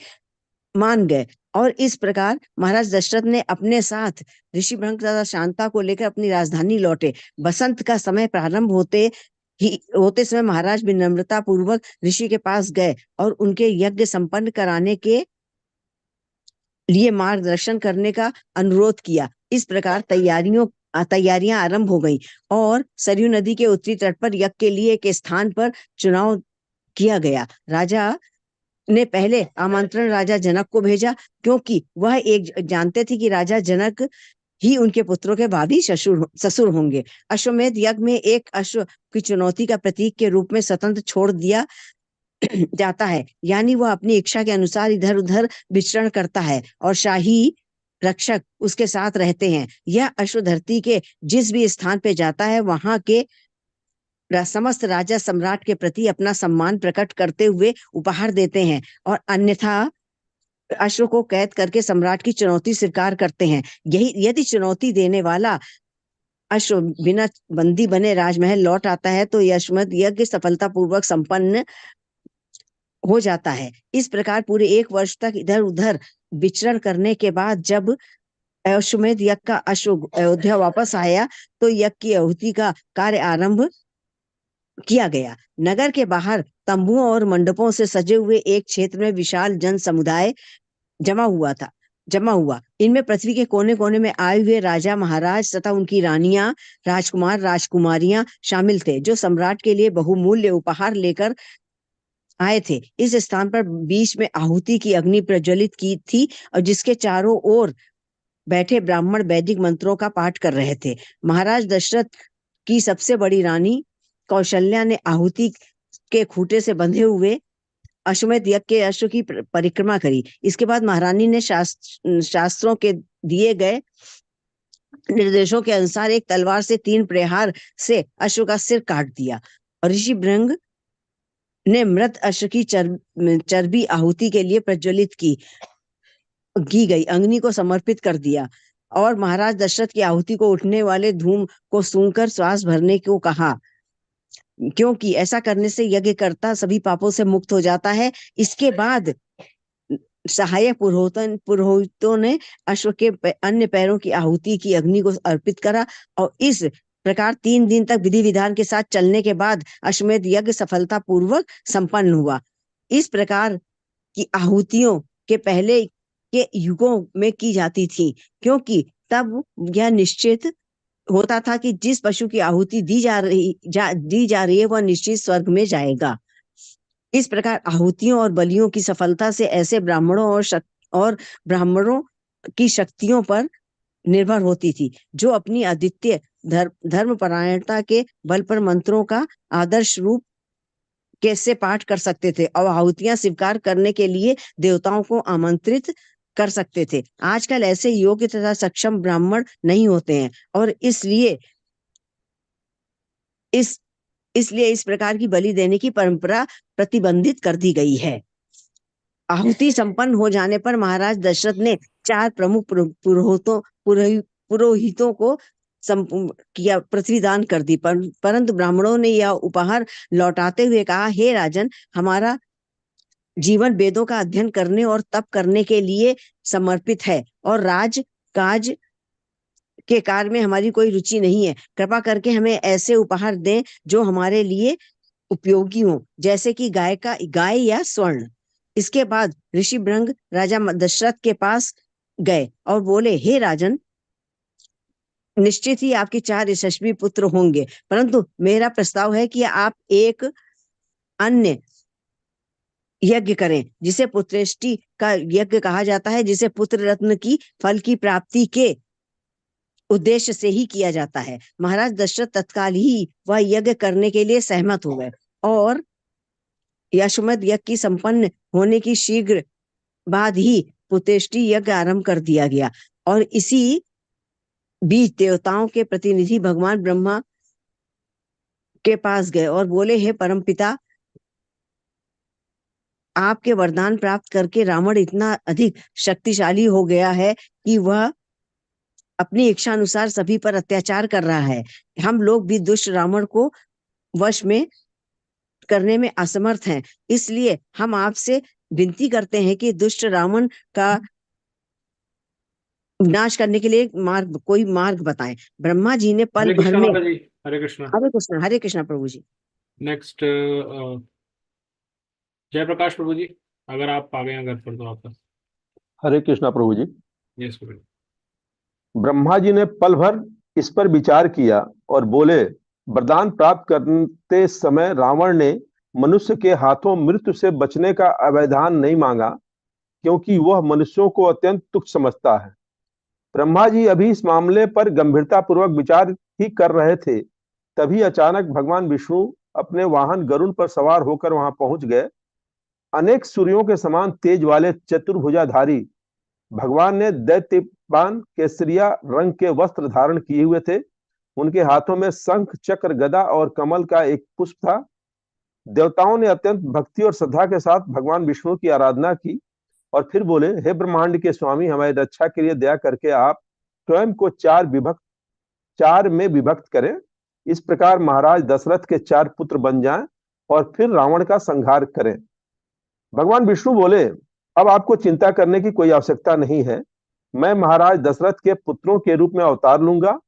मान गए और इस प्रकार महाराज दशरथ ने अपने साथ ऋषिभृंग तथा शांता को लेकर अपनी राजधानी लौटे। बसंत का समय प्रारंभ होते समय महाराज विनम्रता पूर्वक ऋषि के पास गए और उनके यज्ञ संपन्न कराने के लिए मार्गदर्शन करने का अनुरोध किया। इस प्रकार तैयारियां आरंभ हो गई और सरयू नदी के उत्तरी तट पर यज्ञ के लिए एक स्थान पर चुनाव किया गया। राजा ने पहले आमंत्रण राजा जनक को भेजा, क्योंकि वह जानते थे कि राजा जनक ही उनके पुत्रों के भावी ससुर होंगे। अश्वमेध यज्ञ में एक अश्व की चुनौती का प्रतीक के रूप में स्वतंत्र छोड़ दिया जाता है, यानी वह अपनी इच्छा के अनुसार इधर उधर विचरण करता है और शाही रक्षक उसके साथ रहते हैं। यह अश्व धरती के जिस भी स्थान पे जाता है, वहां के समस्त राजा सम्राट के प्रति अपना सम्मान प्रकट करते हुए उपहार देते हैं और अन्यथा अश्व को कैद करके सम्राट की चुनौती स्वीकार करते हैं। यदि चुनौती देने वाला अश्व बिना बंदी बने राजमहल लौट आता है तो यह अश्वमेध यज्ञ सफलतापूर्वक संपन्न हो जाता है। इस प्रकार पूरे 1 वर्ष तक इधर उधर विचरण करने के बाद जब अश्वमेध यज्ञ का अश्व अयोध्या वापस आया तो यज्ञ की आहुति का कार्य आरंभ किया गया। नगर के बाहर तंबुओं और मंडपों से सजे हुए एक क्षेत्र में विशाल जन समुदाय जमा हुआ। इनमें पृथ्वी के कोने कोने में आए हुए राजा महाराज तथा उनकी रानियां, राजकुमार राजकुमारियां शामिल थे, जो सम्राट के लिए बहुमूल्य उपहार लेकर आए थे। इस स्थान पर बीच में आहुति की अग्नि प्रज्वलित की थी और जिसके चारों ओर बैठे ब्राह्मण वैदिक मंत्रों का पाठ कर रहे थे। महाराज दशरथ की सबसे बड़ी रानी कौशल्या ने आहुति के खूंटे से बंधे हुए अश्वमेध यज्ञ के अश्व की परिक्रमा करी। इसके बाद महारानी ने शास्त्रों के दिए गए निर्देशों के अनुसार एक तलवार से 3 प्रहार से अश्व का सिर काट दिया और ऋषिभृंग ने मृत अश्व की चर्बी आहुति के लिए प्रज्वलित की गई अग्नि को समर्पित कर दिया और महाराज दशरथ की आहुति को उठने वाले धूम को सूंघकर श्वास भरने को कहा, क्योंकि ऐसा करने से यज्ञकर्ता सभी पापों से मुक्त हो जाता है। इसके बाद सहायक पुरोहितों ने अश्व के अन्य पैरों की आहुति की अग्नि को अर्पित करा और इस प्रकार 3 दिन तक विधि विधान के साथ चलने के बाद अश्वमेध यज्ञ सफलता पूर्वक संपन्न हुआ। इस प्रकार की आहुतियों के पहले के युगों में की जाती थी, क्योंकि तब यह निश्चित होता था कि जिस पशु की आहुति दी जा रही है वह निश्चित स्वर्ग में जाएगा। इस प्रकार आहुतियों और बलियों की सफलता से ऐसे ब्राह्मणों और ब्राह्मणों की शक्तियों पर निर्भर होती थी, जो अपनी अद्वितीय धर्मपरायणता के बल पर मंत्रों का आदर्श रूप कैसे पाठ कर सकते थे और आहुतियां स्वीकार करने के लिए देवताओं को आमंत्रित कर सकते थे। आजकल ऐसे योग्य तथा सक्षम ब्राह्मण नहीं होते हैं और इसलिए इस प्रकार की बलि देने की परंपरा प्रतिबंधित कर दी गई है। आहुति संपन्न हो जाने पर महाराज दशरथ ने 4 प्रमुख पुरोहितों को किया पृथ्वी दान कर दी, परंतु ब्राह्मणों ने यह उपहार लौटाते हुए कहा, हे राजन, हमारा जीवन वेदों का अध्ययन करने और तप करने के लिए समर्पित है और राजकाज के कार्य में हमारी कोई रुचि नहीं है। कृपा करके हमें ऐसे उपहार दें जो हमारे लिए उपयोगी हो, जैसे कि गाय या स्वर्ण। इसके बाद ऋषि भृंग राजा दशरथ के पास गए और बोले, हे राजन, निश्चित ही आपके 4 यशस्वी पुत्र होंगे, परंतु मेरा प्रस्ताव है कि आप एक अन्य यज्ञ करें जिसे पुत्रेष्टि का यज्ञ कहा जाता है, जिसे पुत्र रत्न की फल की प्राप्ति के उद्देश्य से ही किया जाता है। महाराज दशरथ तत्काल ही वह यज्ञ करने के लिए सहमत हो गए और अश्वमेध यज्ञ की संपन्न होने की शीघ्र बाद ही पुत्रेष्टि यज्ञ आरंभ कर दिया गया और इसी बीच देवताओं के प्रतिनिधि भगवान ब्रह्मा के पास गए और बोले, हे परमपिता, आपके वरदान प्राप्त करके रावण इतना अधिक शक्तिशाली हो गया है कि वह अपनी इच्छा अनुसार सभी पर अत्याचार कर रहा है। हम लोग भी दुष्ट रावण को वश में करने में असमर्थ हैं, इसलिए हम आपसे विनती करते हैं कि दुष्ट रावण का विनाश करने के लिए कोई मार्ग बताएं। ब्रह्मा जी ने पल भर में हरे कृष्ण हरे कृष्ण प्रभु जी। नेक्स्ट जयप्रकाश प्रभु जी, अगर आप आ गए हैं घर पर तो आपका। हरे कृष्णा प्रभु जी। यस प्रभु। ब्रह्मा जी ने पल भर इस पर विचार किया और बोले, वरदान प्राप्त करते समय रावण ने मनुष्य के हाथों मृत्यु से बचने का अवैधान नहीं मांगा, क्योंकि वह मनुष्यों को अत्यंत तुच्छ समझता है। ब्रह्मा जी अभी इस मामले पर गंभीरता पूर्वक विचार ही कर रहे थे, तभी अचानक भगवान विष्णु अपने वाहन गरुड़ पर सवार होकर वहां पहुंच गए। अनेक सूर्यों के समान तेज वाले चतुर्भुजाधारी भगवान ने दैत्यपान केसरिया रंग के वस्त्र धारण किए हुए थे। उनके हाथों में शंख, चक्र, गदा और कमल का एक पुष्प था। देवताओं ने अत्यंत भक्ति और श्रद्धा के साथ भगवान विष्णु की आराधना की और फिर बोले, हे ब्रह्मांड के स्वामी, हमारी रक्षा के लिए दया करके आप स्वयं को 4 में विभक्त करें। इस प्रकार महाराज दशरथ के 4 पुत्र बन जाएं और फिर रावण का संहार करें। भगवान विष्णु बोले, अब आपको चिंता करने की कोई आवश्यकता नहीं है। मैं महाराज दशरथ के पुत्रों के रूप में अवतार लूंगा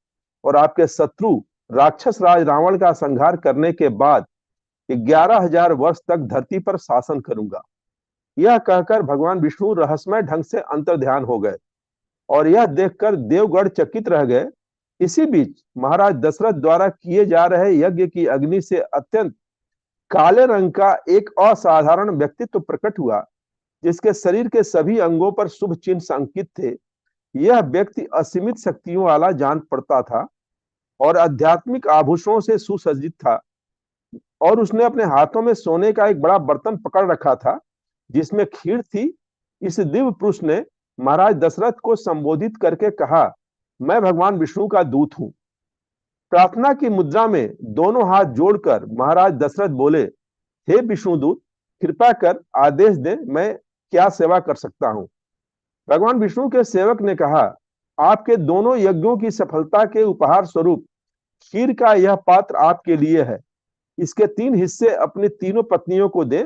और आपके शत्रु राक्षस राज रावण का संहार करने के बाद 11,000 वर्ष तक धरती पर शासन करूंगा। यह कहकर भगवान विष्णु रहस्यमय ढंग से अंतर्ध्यान हो गए और यह देखकर देवगण चकित रह गए। इसी बीच महाराज दशरथ द्वारा किए जा रहे यज्ञ की अग्नि से अत्यंत काले रंग का एक असाधारण व्यक्तित्व प्रकट हुआ, जिसके शरीर के सभी अंगों पर शुभ चिन्ह अंकित थे। यह व्यक्ति असीमित शक्तियों वाला जान पड़ता था और आध्यात्मिक आभूषणों से सुसज्जित था और उसने अपने हाथों में सोने का एक बड़ा बर्तन पकड़ रखा था जिसमें खीर थी। इस दिव्य पुरुष ने महाराज दशरथ को संबोधित करके कहा, मैं भगवान विष्णु का दूत हूं। प्रार्थना की मुद्रा में दोनों हाथ जोड़कर महाराज दशरथ बोले, हे विष्णुदूत, कृपा कर आदेश दे, मैं क्या सेवा कर सकता हूं। भगवान विष्णु के सेवक ने कहा, आपके दोनों यज्ञों की सफलता के उपहार स्वरूप खीर का यह पात्र आपके लिए है। इसके 3 हिस्से अपनी तीनों पत्नियों को दें,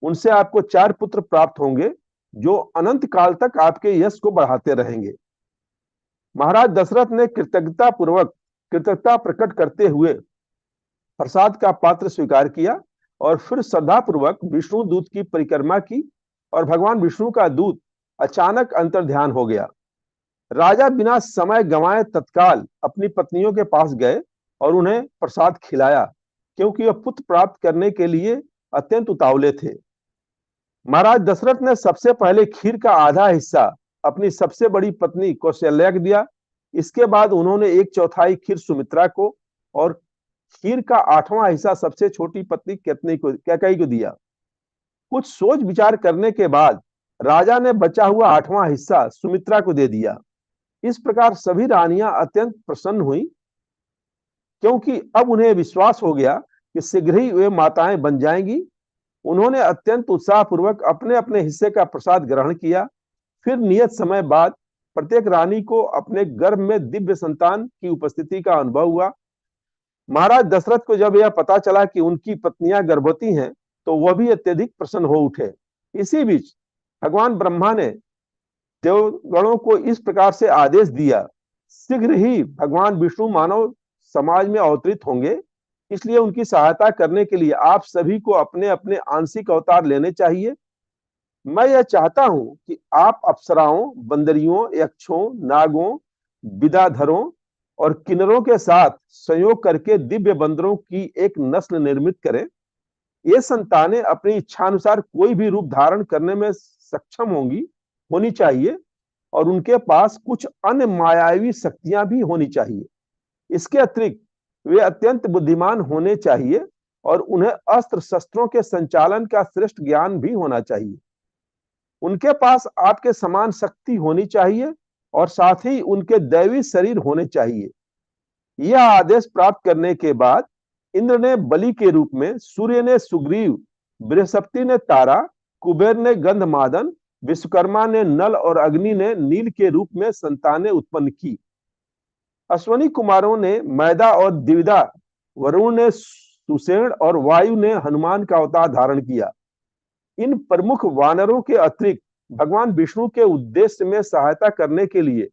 उनसे आपको 4 पुत्र प्राप्त होंगे। जो अनंत काल तक आपके यश को बढ़ाते रहेंगे। महाराज दशरथ ने कृतज्ञता प्रकट करते हुए प्रसाद का पात्र स्वीकार किया और फिर श्रद्धा पूर्वक विष्णु दूत की परिक्रमा की और भगवान विष्णु का दूत अचानक अंतर्ध्यान हो गया। राजा बिना समय गंवाए तत्काल अपनी पत्नियों के पास गए और उन्हें प्रसाद खिलाया, क्योंकि वह पुत्र प्राप्त करने के लिए अत्यंत उतावले थे। महाराज दशरथ ने सबसे पहले खीर का आधा हिस्सा अपनी सबसे बड़ी पत्नी कौशल्या को दिया। इसके बाद उन्होंने 1/4 खीर सुमित्रा को और खीर का 8वां हिस्सा सबसे छोटी पत्नी कैकेयी को दिया। कुछ सोच विचार करने के बाद राजा ने बचा हुआ 8वां हिस्सा सुमित्रा को दे दिया। इस प्रकार सभी रानियां अत्यंत प्रसन्न हुई, क्योंकि अब उन्हें विश्वास हो गया कि शीघ्र ही वे माताएं बन जाएंगी। उन्होंने अत्यंत उत्साहपूर्वक अपने अपने हिस्से का प्रसाद ग्रहण किया। फिर नियत समय बाद प्रत्येक रानी को अपने गर्भ में दिव्य संतान की उपस्थिति का अनुभव हुआ। महाराज दशरथ को जब यह पता चला कि उनकी पत्नियां गर्भवती हैं, तो वह भी अत्यधिक प्रसन्न हो उठे। इसी बीच भगवान ब्रह्मा ने देवगणों को इस प्रकार से आदेश दिया, शीघ्र ही भगवान विष्णु मानव समाज में अवतरित होंगे, इसलिए उनकी सहायता करने के लिए आप सभी को अपने अपने आंशिक अवतार लेने चाहिए। मैं यह चाहता हूं कि आप अप्सराओं, बंदरियों, यक्षों, नागों, विद्याधरों और किन्नरों के साथ संयोग करके दिव्य बंदरों की एक नस्ल निर्मित करें। ये संतानें अपनी इच्छानुसार कोई भी रूप धारण करने में सक्षम होनी चाहिए और उनके पास कुछ अन्य मायावी शक्तियां भी होनी चाहिए। इसके अतिरिक्त वे अत्यंत बुद्धिमान होने चाहिए और उन्हें अस्त्र शस्त्रों के संचालन का श्रेष्ठ ज्ञान भी होना चाहिए। उनके पास आपके समान शक्ति होनी चाहिए और साथ ही उनके दैवी शरीर होने चाहिए। यह आदेश प्राप्त करने के बाद इंद्र ने बलि के रूप में, सूर्य ने सुग्रीव, बृहस्पति ने तारा, कुबेर ने गंधमादन, विश्वकर्मा ने नल और अग्नि ने नील के रूप में संतानें उत्पन्न की। अश्वनी कुमारों ने मैदा और द्विविदा, वरुण ने सुषेण और वायु ने हनुमान का अवतार धारण किया। इन प्रमुख वानरों के अतिरिक्त भगवान विष्णु के उद्देश्य में सहायता करने के लिए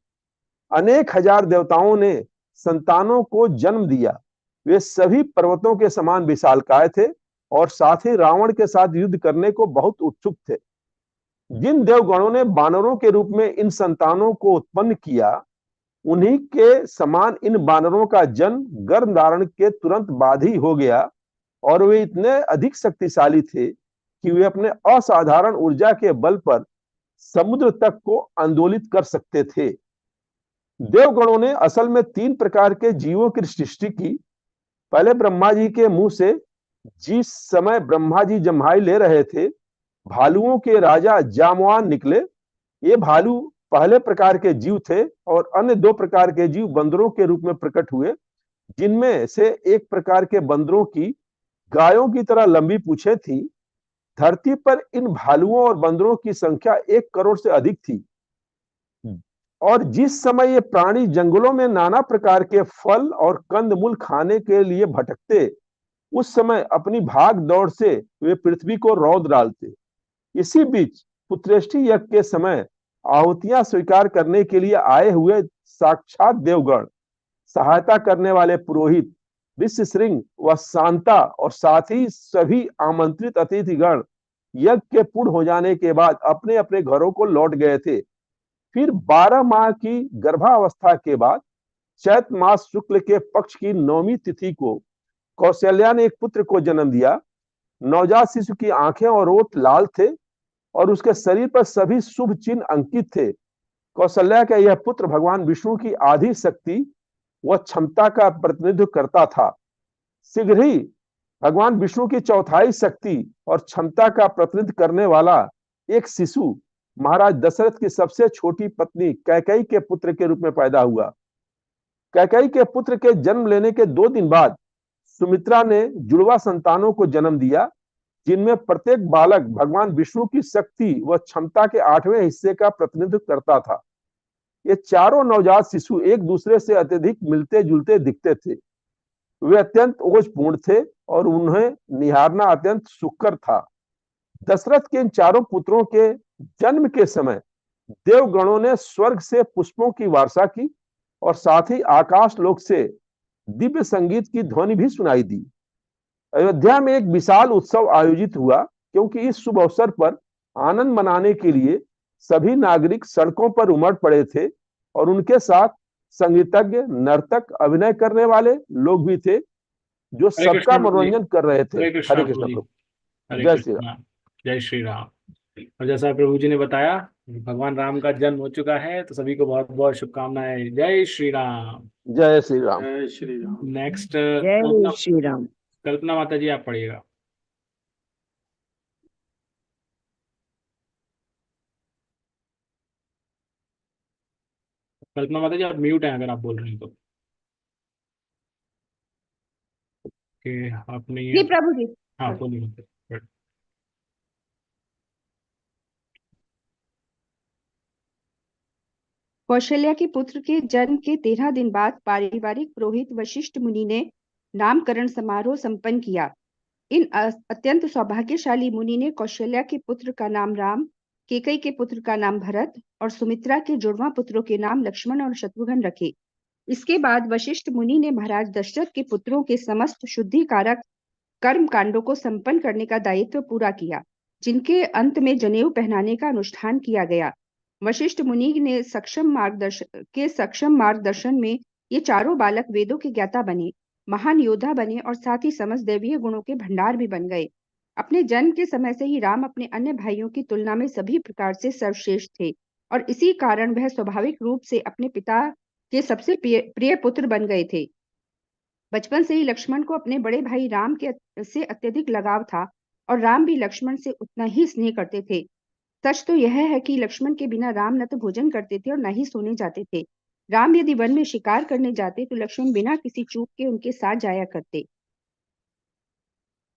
अनेक हजार देवताओं ने संतानों को जन्म दिया। वे सभी पर्वतों के समान विशालकाय थे और साथ ही रावण के साथ युद्ध करने को बहुत उत्सुक थे। जिन देवगणों ने बानरों के रूप में इन संतानों को उत्पन्न किया, उन्हीं के समान इन बानरों का जन्म गर्भ धारण के तुरंत बाद ही हो गया और वे इतने अधिक शक्तिशाली थे कि वे अपने असाधारण ऊर्जा के बल पर समुद्र तक को आंदोलित कर सकते थे। देवगणों ने असल में 3 प्रकार के जीवों की सृष्टि की। पहले ब्रह्मा जी के मुंह से जिस समय ब्रह्मा जी जम्हाई ले रहे थे, भालुओं के राजा जामवान निकले। ये भालू पहले प्रकार के जीव थे और अन्य 2 प्रकार के जीव बंदरों के रूप में प्रकट हुए, जिनमें से एक प्रकार के बंदरों की गायों की तरह लंबी पूंछें थी। धरती पर इन भालुओं और बंदरों की संख्या 1 करोड़ से अधिक थी और जिस समय ये प्राणी जंगलों में नाना प्रकार के फल और कंदमूल खाने के लिए भटकते, उस समय अपनी भाग दौड़ से वे पृथ्वी को रौंद डालते। इसी बीच पुत्रेष्टि यज्ञ के समय आहुतियां स्वीकार करने के लिए आए हुए साक्षात देवगण, सहायता करने वाले पुरोहित, ऋषिशृंग व शांता और साथ ही सभी आमंत्रित अतिथिगण यज्ञ के पूर्ण हो जाने के बाद अपने अपने घरों को लौट गए थे। फिर 12 माह की गर्भावस्था के बाद चैत मास शुक्ल के पक्ष की 9वीं तिथि को कौशल्या ने एक पुत्र को जन्म दिया। नवजात शिशु की आंखें और ओठ लाल थे और उसके शरीर पर सभी शुभ चिन्ह अंकित थे। कौशल्या का यह पुत्र भगवान विष्णु की आधी शक्ति व क्षमता का प्रतिनिधित्व करता था। शीघ्र ही भगवान विष्णु की चौथाई शक्ति और क्षमता का प्रतिनिधित्व करने वाला एक शिशु महाराज दशरथ की सबसे छोटी पत्नी कैकेयी के पुत्र के रूप में पैदा हुआ। कैकेयी के पुत्र के जन्म लेने के 2 दिन बाद सुमित्रा ने जुड़वा संतानों को जन्म दिया, जिनमें प्रत्येक बालक भगवान विष्णु की शक्ति व क्षमता के 8वें हिस्से का प्रतिनिधित्व करता था। ये चारों नवजात शिशु एक दूसरे से अत्यधिक मिलते जुलते दिखते थे। वे अत्यंत ओजपूर्ण थे और उन्हें निहारना अत्यंत सुखकर था। दशरथ के इन चारों पुत्रों के जन्म के समय देवगणों ने स्वर्ग से पुष्पों की वर्षा की और साथ ही आकाश लोक से दिव्य संगीत की ध्वनि भी सुनाई दी। अयोध्या में एक विशाल उत्सव आयोजित हुआ, क्योंकि इस शुभ अवसर पर आनंद मनाने के लिए सभी नागरिक सड़कों पर उमड़ पड़े थे और उनके साथ संगीतज्ञ, नर्तक, अभिनय करने वाले लोग भी थे जो हरे सबका कृष्णा प्रभु जी। मनोरंजन कर रहे थे। हरे कृष्णा हरे प्रभु कृष्ण जी। प्रभु। हरे जय श्री राम। कृष्णा। जय श्री राम। और जैसा प्रभु जी ने बताया, भगवान राम का जन्म हो चुका है, तो सभी को बहुत बहुत शुभकामनाएं। जय श्री राम। जय श्री राम। जय श्री राम। नेक्स्ट जय श्री राम। कल्पना माता जी, आप पढ़िएगा। कल्पना माता जी, आप म्यूट हैं अगर आप बोल रही हैं तो। कि आप नहीं जी है। प्रभु जी। हाँ, बोलिए माता जी। कौशल्या के पुत्र के जन्म के 13 दिन बाद पारिवारिक पुरोहित वशिष्ठ मुनि ने नामकरण समारोह संपन्न किया। इन अत्यंत सौभाग्यशाली मुनि ने कौशल्या के पुत्र का नाम राम, केकई के पुत्र का नाम भरत और सुमित्रा के जुड़वा पुत्रों के नाम लक्ष्मण और शत्रुघ्न रखे। इसके बाद वशिष्ठ मुनि ने महाराज दशरथ के पुत्रों के समस्त शुद्धि कारक कर्म कांडों को संपन्न करने का दायित्व पूरा किया, जिनके अंत में जनेऊ पहनाने का अनुष्ठान किया गया। वशिष्ठ मुनि ने सक्षम मार्गदर्शन में ये चारों बालक वेदों के ज्ञाता बने, महान योद्धा बने और साथ ही समस्त दैवीय गुणों के भंडार भी बन गए। अपने जन्म के समय से ही राम अपने अन्य भाइयों की तुलना में सभी प्रकार से सर्वश्रेष्ठ थे और इसी कारण वह स्वाभाविक रूप से अपने पिता के सबसे प्रिय पुत्र बन गए थे। बचपन से ही लक्ष्मण को अपने बड़े भाई राम से अत्यधिक लगाव था और राम भी लक्ष्मण से उतना ही स्नेह करते थे। सच तो यह है कि लक्ष्मण के बिना राम न तो भोजन करते थे और न ही सोने जाते थे। राम यदि वन में शिकार करने जाते तो लक्ष्मण बिना किसी चूक के उनके साथ जाया करते।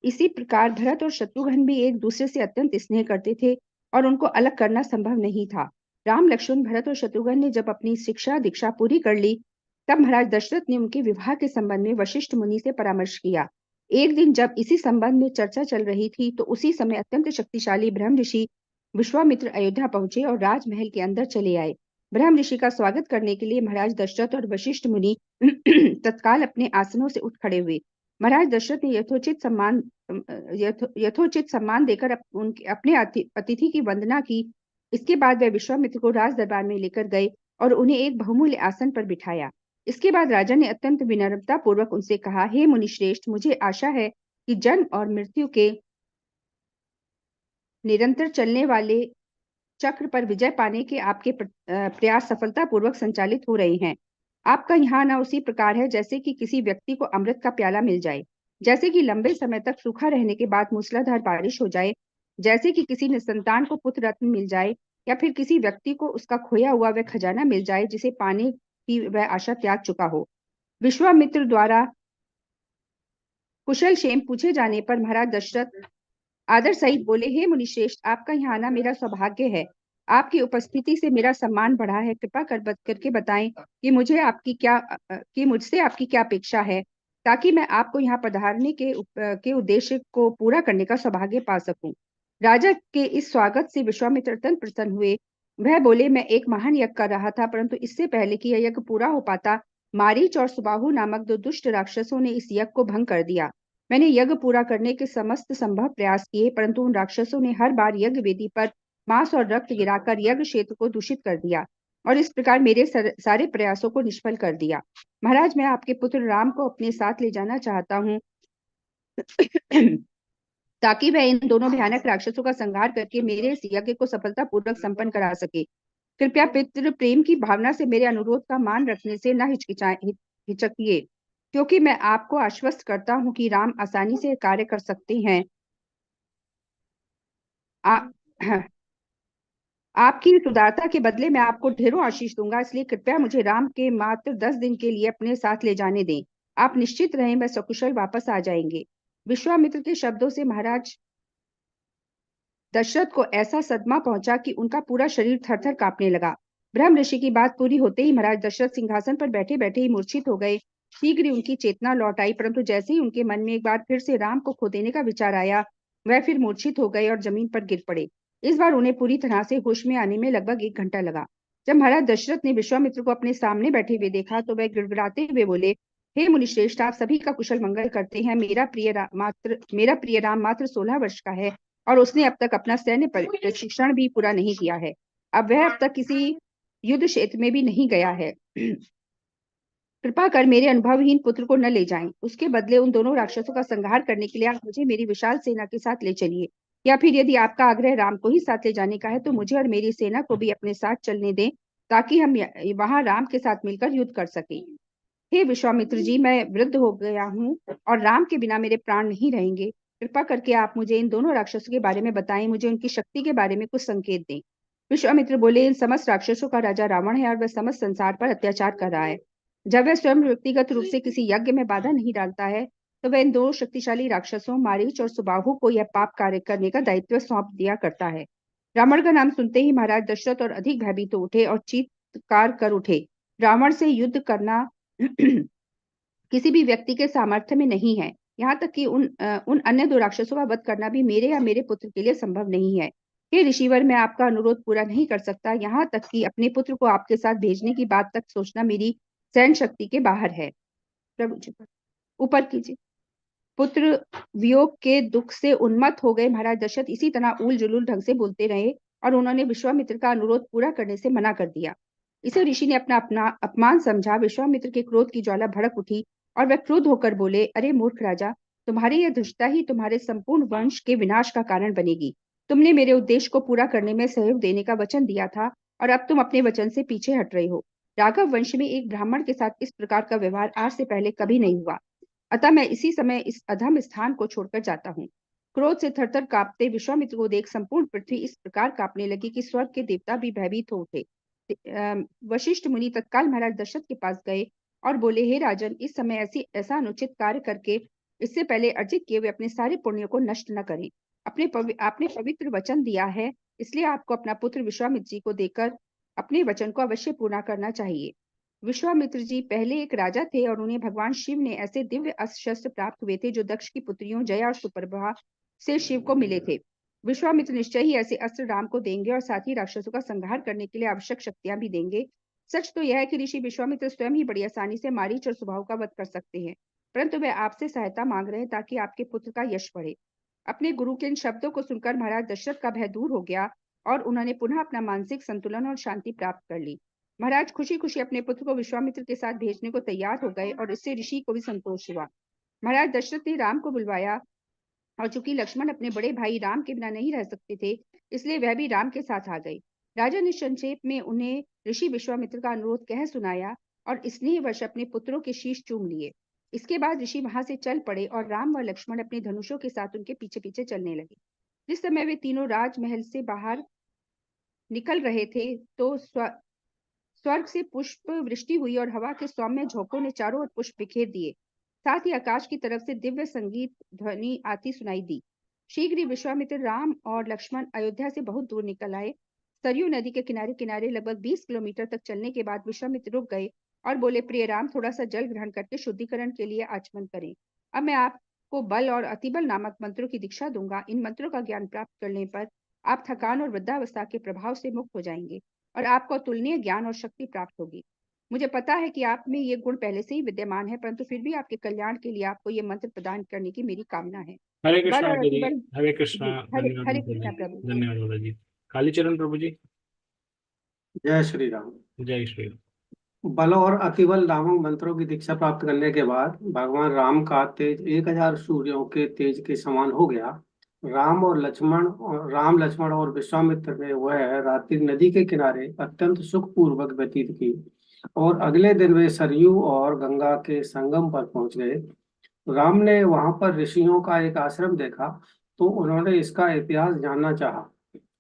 इसी प्रकार भरत और शत्रुघ्न भी एक दूसरे से अत्यंत स्नेह करते थे और उनको अलग करना संभव नहीं था। राम, लक्ष्मण, भरत और शत्रुघ्न ने जब अपनी शिक्षा दीक्षा पूरी कर ली, तब महाराज दशरथ ने उनके विवाह के संबंध में वशिष्ठ मुनि से परामर्श किया। एक दिन जब इसी संबंध में चर्चा चल रही थी, तो उसी समय अत्यंत शक्तिशाली ब्रह्म ऋषि विश्वामित्र अयोध्या पहुंचे और राजमहल के अंदर चले आए। ब्रह्म ऋषि का स्वागत करने के लिए महाराज दशरथ और वशिष्ठ मुनि तत्काल अपने आसनों से उठ खड़े हुए। महाराज दशरथ ने यथोचित सम्मान देकर अपने अतिथि की वंदना की। इसके बाद वह विश्वामित्र को राज दरबार में लेकर गए और उन्हें एक बहुमूल्य आसन पर बिठाया। इसके बाद राजा ने अत्यंत विनम्रता पूर्वक उनसे कहा, हे मुनिश्रेष्ठ, मुझे आशा है कि जन्म और मृत्यु के निरंतर चलने वाले चक्र पर विजय पाने के आपके प्रयास सफलतापूर्वक संचालित हो रहे हैं। आपका यहाँ आना उसी प्रकार है जैसे कि किसी व्यक्ति को अमृत का प्याला मिल जाए, जैसे कि लंबे समय तक सूखा रहने के बाद मूसलाधार बारिश हो जाए, जैसे कि किसी निसंतान को पुत्र रत्न मिल जाए, या फिर किसी व्यक्ति को उसका खोया हुआ वह खजाना मिल जाए जिसे पाने की वह आशा त्याग चुका हो। विश्वामित्र द्वारा कुशल क्षेम पूछे जाने पर महाराज दशरथ आदर सहित बोले, हे मुनिश्रेष्ठ, आपका यहाँ आना मेरा सौभाग्य है। आपकी उपस्थिति से मेरा सम्मान बढ़ा है। कृपा करके बताएं कि मुझसे आपकी क्या अपेक्षा है, ताकि मैं आपको यहाँ पधारने के उद्देश्य को पूरा करने का सौभाग्य पा सकूं। राजा के इस स्वागत से विश्वामित्र अत्यंत प्रसन्न हुए। वह बोले, मैं एक महान यज्ञ कर रहा था, परंतु इससे पहले कि यह यज्ञ पूरा हो पाता, मारीच और सुबाहु नामक 2 दुष्ट राक्षसों ने इस यज्ञ को भंग कर दिया। मैंने यज्ञ पूरा करने के समस्त संभव प्रयास किए, परंतु उन राक्षसों ने हर बार यज्ञ वेदी पर मांस और रक्त गिराकर यज्ञ क्षेत्र को दूषित कर दिया और इस प्रकार मेरे सारे प्रयासों को निष्फल कर दिया। महाराज, मैं आपके पुत्र राम को अपने साथ ले जाना चाहता हूँ ताकि वह इन दोनों भयानक राक्षसों का संहार करके मेरे इस यज्ञ को सफलतापूर्वक संपन्न करा सके। कृपया पितृ प्रेम की भावना से मेरे अनुरोध का मान रखने से न हिचकिए, क्योंकि मैं आपको आश्वस्त करता हूं कि राम आसानी से कार्य कर सकते हैं। आपकी इस उदारता के बदले मैं आपको ढेरों आशीष दूंगा, इसलिए कृपया मुझे राम के मात्र 10 दिन के लिए अपने साथ ले जाने दें। आप निश्चित रहें, वह सकुशल वापस आ जाएंगे। विश्वामित्र के शब्दों से महाराज दशरथ को ऐसा सदमा पहुंचा कि उनका पूरा शरीर थर-थर कांपने लगा। ब्रह्म ऋषि की बात पूरी होते ही महाराज दशरथ सिंहासन पर बैठे बैठे ही मूर्छित हो गए। शीघ्र ही उनकी चेतना लौट आई, परंतु जैसे ही उनके मन में एक बार फिर से राम को खो देने का विचार आया, वह फिर मूर्छित हो गए और जमीन पर गिर पड़े। इस बार उन्हें पूरी तरह से होश में आने में लगभग 1 घंटा लगा। जब महाराज दशरथ ने विश्वामित्र को अपने सामने बैठे हुए देखा तो वह गिड़गिड़ाते हुए बोले, हे मुनिश्रेष्ठ, आप सभी का कुशल मंगल करते हैं। मेरा प्रिय राम मात्र 16 वर्ष का है और उसने अब तक अपना सैन्य प्रशिक्षण भी पूरा नहीं किया है। अब वह अब तक किसी युद्ध क्षेत्र में भी नहीं गया है। कृपा कर मेरे अनुभवहीन पुत्र को न ले जाएं। उसके बदले उन दोनों राक्षसों का संहार करने के लिए आप मुझे मेरी विशाल सेना के साथ ले चलिए, या फिर यदि आपका आग्रह राम को ही साथ ले जाने का है तो मुझे और मेरी सेना को भी अपने साथ चलने दें, ताकि हम वहां राम के साथ मिलकर युद्ध कर सकें। हे विश्वामित्र जी, मैं वृद्ध हो गया हूँ और राम के बिना मेरे प्राण नहीं रहेंगे। कृपा करके आप मुझे इन दोनों राक्षसों के बारे में बताएं, मुझे उनकी शक्ति के बारे में कुछ संकेत दें। विश्वामित्र बोले, इन समस्त राक्षसों का राजा रावण है और वह समस्त संसार पर अत्याचार कर रहा है। जब वह स्वयं व्यक्तिगत रूप से किसी यज्ञ में बाधा नहीं डालता है तो वह इन दो शक्तिशाली राक्षसों मारीच और सुबाहु को यह पाप कार्य करने का दायित्व सौंप दिया करता है। रावण का नाम सुनते ही महाराज दशरथ और अधिक भयभीत उठे और चीत्कार कर उठे। रावण से युद्ध करना किसी भी व्यक्ति के सामर्थ्य में नहीं है। यहाँ तक कि उन अन्य 2 राक्षसों का वध करना भी मेरे या मेरे पुत्र के लिए संभव नहीं है। हे ऋषिवर, मैं आपका अनुरोध पूरा नहीं कर सकता, यहाँ तक कि अपने पुत्र को आपके साथ भेजने की बात तक सोचना मेरी सहन शक्ति के बाहर है। प्रभु जी ऊपर कीजिए। पुत्र वियोग के दुख से उन्मत्त हो गए महाराज दशरथ इसी तरह उल जुलूल ढंग से बोलते रहे और उन्होंने विश्वामित्र का अनुरोध पूरा करने से मना कर दिया। इसे ऋषि ने अपना अपमान समझा। विश्वामित्र के क्रोध की ज्वाला भड़क उठी और वह क्रुद्ध होकर बोले, अरे मूर्ख राजा, तुम्हारी यह दुष्टता ही तुम्हारे संपूर्ण वंश के विनाश का कारण बनेगी। तुमने मेरे उद्देश्य को पूरा करने में सहयोग देने का वचन दिया था और अब तुम अपने वचन से पीछे हट रहे हो। राघव वंश में एक ब्राह्मण के साथ इस प्रकार का व्यवहार आज से पहले कभी नहीं हुआ। अतः मैं इसी समय इस अधम स्थान को छोड़कर जाता हूँ। क्रोध से थरथर कांपते विश्वामित्र को देख संपूर्ण पृथ्वी इस प्रकार कांपने लगी कि स्वर्ग के देवता भी भयभीत हो उठे। वशिष्ठ मुनि तत्काल महाराज दशरथ के पास गए और बोले, हे राजन, इस समय ऐसा अनुचित कार्य करके इससे पहले अर्जित किए हुए अपने सारे पुण्यों को नष्ट न करें। आपने पवित्र वचन दिया है, इसलिए आपको अपना पुत्र विश्वामित्र जी को देकर अपने वचन को अवश्य पूरा करना चाहिए। विश्वामित्र जी पहले एक राजा थे और उन्हें भगवान शिव ने ऐसे दिव्य अस्त्र शस्त्र प्राप्त हुए थे जो दक्ष की पुत्रियों जया और सुप्रभा से शिव को मिले थे। विश्वामित्र निश्चय ही ऐसे अस्त्र राम को देंगे और साथ ही राक्षसों का संहार करने के लिए आवश्यक शक्तियां भी देंगे। सच तो यह है कि ऋषि विश्वामित्र स्वयं ही बड़ी आसानी से मारीच और सुबाहु का वध कर सकते हैं, परंतु वे आपसे सहायता मांग रहे हैं ताकि आपके पुत्र का यश बढ़े। अपने गुरु के इन शब्दों को सुनकर महाराज दशरथ का भय दूर हो गया और उन्होंने पुनः अपना मानसिक संतुलन और शांति प्राप्त कर ली। महाराज खुशी खुशी अपने पुत्र को विश्वामित्र के साथ भेजने को तैयार हो गए और इससे ऋषि को भी संतोष हुआ। महाराज दशरथ ने राम को बुलवाया और चूंकि लक्ष्मण अपने बड़े भाई राम के बिना नहीं रह सकते थे, इसलिए वह भी राम के साथ आ गए। राजा ने संक्षेप में उन्हें ऋषि विश्वामित्र का अनुरोध कह सुनाया और स्नेहवश अपने पुत्रों के शीश चूम लिए। इसके बाद ऋषि वहां से चल पड़े और राम व लक्ष्मण अपने धनुषों के साथ उनके पीछे पीछे चलने लगे। जिस समय वे तीनों राजमहल से बाहर निकल रहे थे तो स्वर्ग से पुष्प वृष्टि हुई और हवा के सौम्य झोंकों ने चारों ओर पुष्प बिखेर दिए। साथ ही आकाश की तरफ से दिव्य संगीत ध्वनि आती सुनाई दी। शीघ्र ही विश्वामित्र, राम और लक्ष्मण अयोध्या से बहुत दूर निकल आए। सरयू नदी के किनारे किनारे लगभग 20 किलोमीटर तक चलने के बाद विश्वामित्र रुक गए और बोले, प्रिय राम, थोड़ा सा जल ग्रहण करके शुद्धिकरण के लिए आचमन करें। अब मैं आपको बल और अतिबल नामक मंत्रों की दीक्षा दूंगा। इन मंत्रों का ज्ञान प्राप्त करने पर आप थकान और वृद्धावस्था के प्रभाव से मुक्त हो जाएंगे और आपको अतुलनीय ज्ञान और शक्ति प्राप्त होगी। मुझे पता है कि आप में ये गुण पहले से ही विद्यमान है, परंतु फिर भी आपके कल्याण के लिए आपको ये मंत्र प्रदान करने की मेरी कामना है। हरे बल कृष्णा और माता जी, अतिबल। हरे कृष्णा। हरे धन्यवाद कृष्णा माता जी, प्रभु। धन्यवाद माता जी। कालीचरण प्रभु जी, जय श्री राम। जय श्री राम। बल और अतिबल नामक मंत्रों की दीक्षा प्राप्त करने के बाद भगवान राम का तेज 1000 सूर्यों के तेज के समान हो गया। राम लक्ष्मण और विश्वामित्र ने वह रात्रि नदी के किनारे अत्यंत सुखपूर्वक व्यतीत की और अगले दिन वे सरयू और गंगा के संगम पर पहुंच गए। राम ने वहां पर ऋषियों का एक आश्रम देखा तो उन्होंने इसका इतिहास जानना चाहा।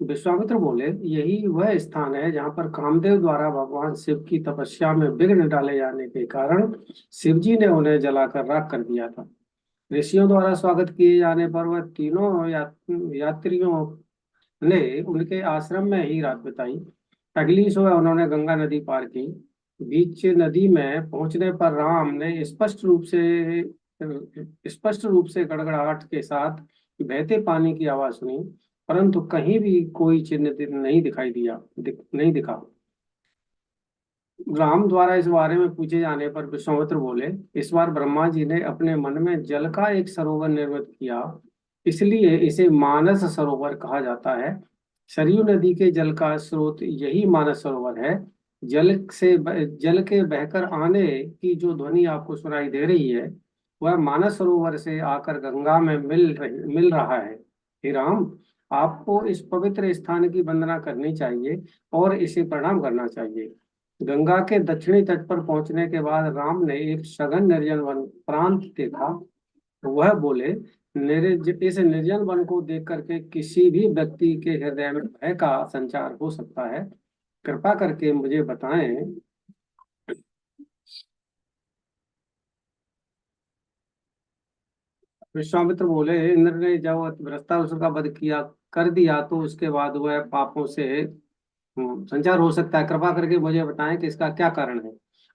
विश्वामित्र बोले, यही वह स्थान है जहाँ पर कामदेव द्वारा भगवान शिव की तपस्या में विघ्न डाले जाने के कारण शिव जी ने उन्हें जलाकर राख कर दिया था। ऋषियों द्वारा स्वागत किए जाने पर वह तीनों यात्रियों ने उनके आश्रम में ही रात बिताई। अगली सुबह उन्होंने गंगा नदी पार की। बीच नदी में पहुंचने पर राम ने स्पष्ट रूप से गड़गड़ाहट के साथ बहते पानी की आवाज सुनी। परंतु कहीं भी कोई चिन्ह नहीं नहीं दिखा। राम द्वारा इस बारे में पूछे जाने पर विश्वामित्र बोले, इस बार ब्रह्मा जी ने अपने मन में जल का एक सरोवर निर्मित किया, इसलिए इसे मानस सरोवर कहा जाता है। सरयू नदी के जल का स्रोत यही मानस सरोवर है। जल के बहकर आने की जो ध्वनि आपको सुनाई दे रही है, वह मानस सरोवर से आकर गंगा में मिल रहा है। हे राम, आपको इस पवित्र स्थान की वंदना करनी चाहिए और इसे प्रणाम करना चाहिए। गंगा के दक्षिणी तट पर पहुंचने के बाद राम ने एक सघन निर्जन वन प्रांत देखा। वह बोले, इस निर्जन वन को देख करके किसी भी व्यक्ति के हृदय में भय का संचार हो सकता है। कृपा करके मुझे बताएं। विश्वामित्र बोले, इंद्र ने जब वृत्रासुर का वध कर दिया तो उसके बाद वह पापों से संचार हो सकता है। कृपा करके मुझे बताएं कि इसका क्या कारण है।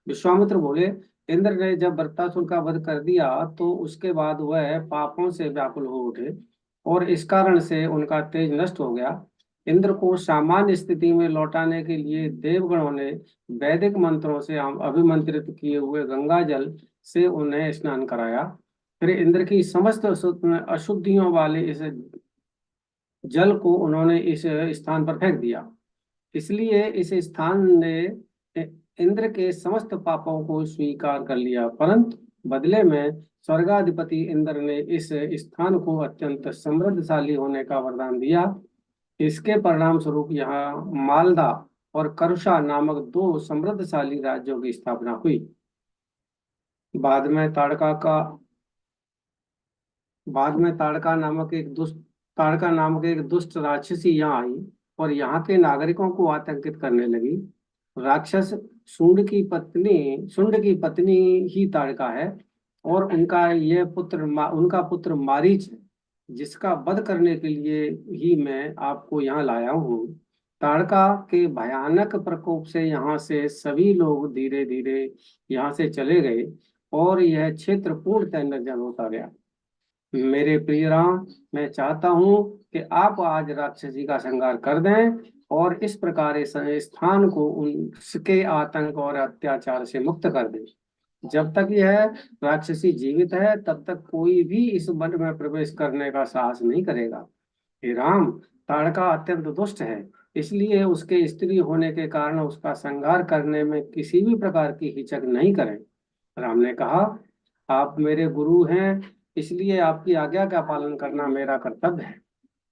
विश्वामित्र बोले, इंद्र ने जब वृत्रासुर का वध कर दिया तो उसके बाद वह पापों से व्याकुल हो उठे और इस कारण से उनका तेज नष्ट हो गया। इंद्र को सामान्य स्थिति में लौटाने के लिए देवगणों ने वैदिक मंत्रों से अभिमंत्रित किए हुए गंगा जल से उन्हें स्नान कराया। फिर इंद्र की समस्त अशुद्धियों वाले इस जल को उन्होंने इस स्थान पर फेंक दिया। इसलिए इस स्थान ने इंद्र के समस्त पापों को स्वीकार कर लिया, परंतु बदले में स्वर्गाधिपति इंद्र ने इस स्थान को अत्यंत समृद्धशाली होने का वरदान दिया। इसके परिणाम स्वरूप यहाँ मालदा और करुषा नामक दो समृद्धशाली राज्यों की स्थापना हुई। बाद में ताड़का नामक एक दुष्ट राक्षसी यहाँ आई और यहाँ के नागरिकों को आतंकित करने लगी। राक्षस शुंड की पत्नी ही ताड़का है और उनका पुत्र मारीच है, जिसका वध करने के लिए ही मैं आपको यहाँ लाया हूँ। ताड़का के भयानक प्रकोप से यहाँ से सभी लोग धीरे धीरे यहाँ से चले गए और यह क्षेत्र पूर्णतः निर्जन होता गया। मेरे प्रिय राम, मैं चाहता हूँ कि आप आज राक्षसी का संहार कर दें और इस प्रकार इस स्थान को उसके आतंक और अत्याचार से मुक्त कर दें। जब तक यह राक्षसी जीवित है तब तक कोई भी इस वन में प्रवेश करने का साहस नहीं करेगा। हे राम, ताड़का अत्यंत दुष्ट है, इसलिए उसके स्त्री होने के कारण उसका संहार करने में किसी भी प्रकार की हिचक नहीं करें। राम ने कहा, आप मेरे गुरु हैं, इसलिए आपकी आज्ञा का पालन करना मेरा कर्तव्य है।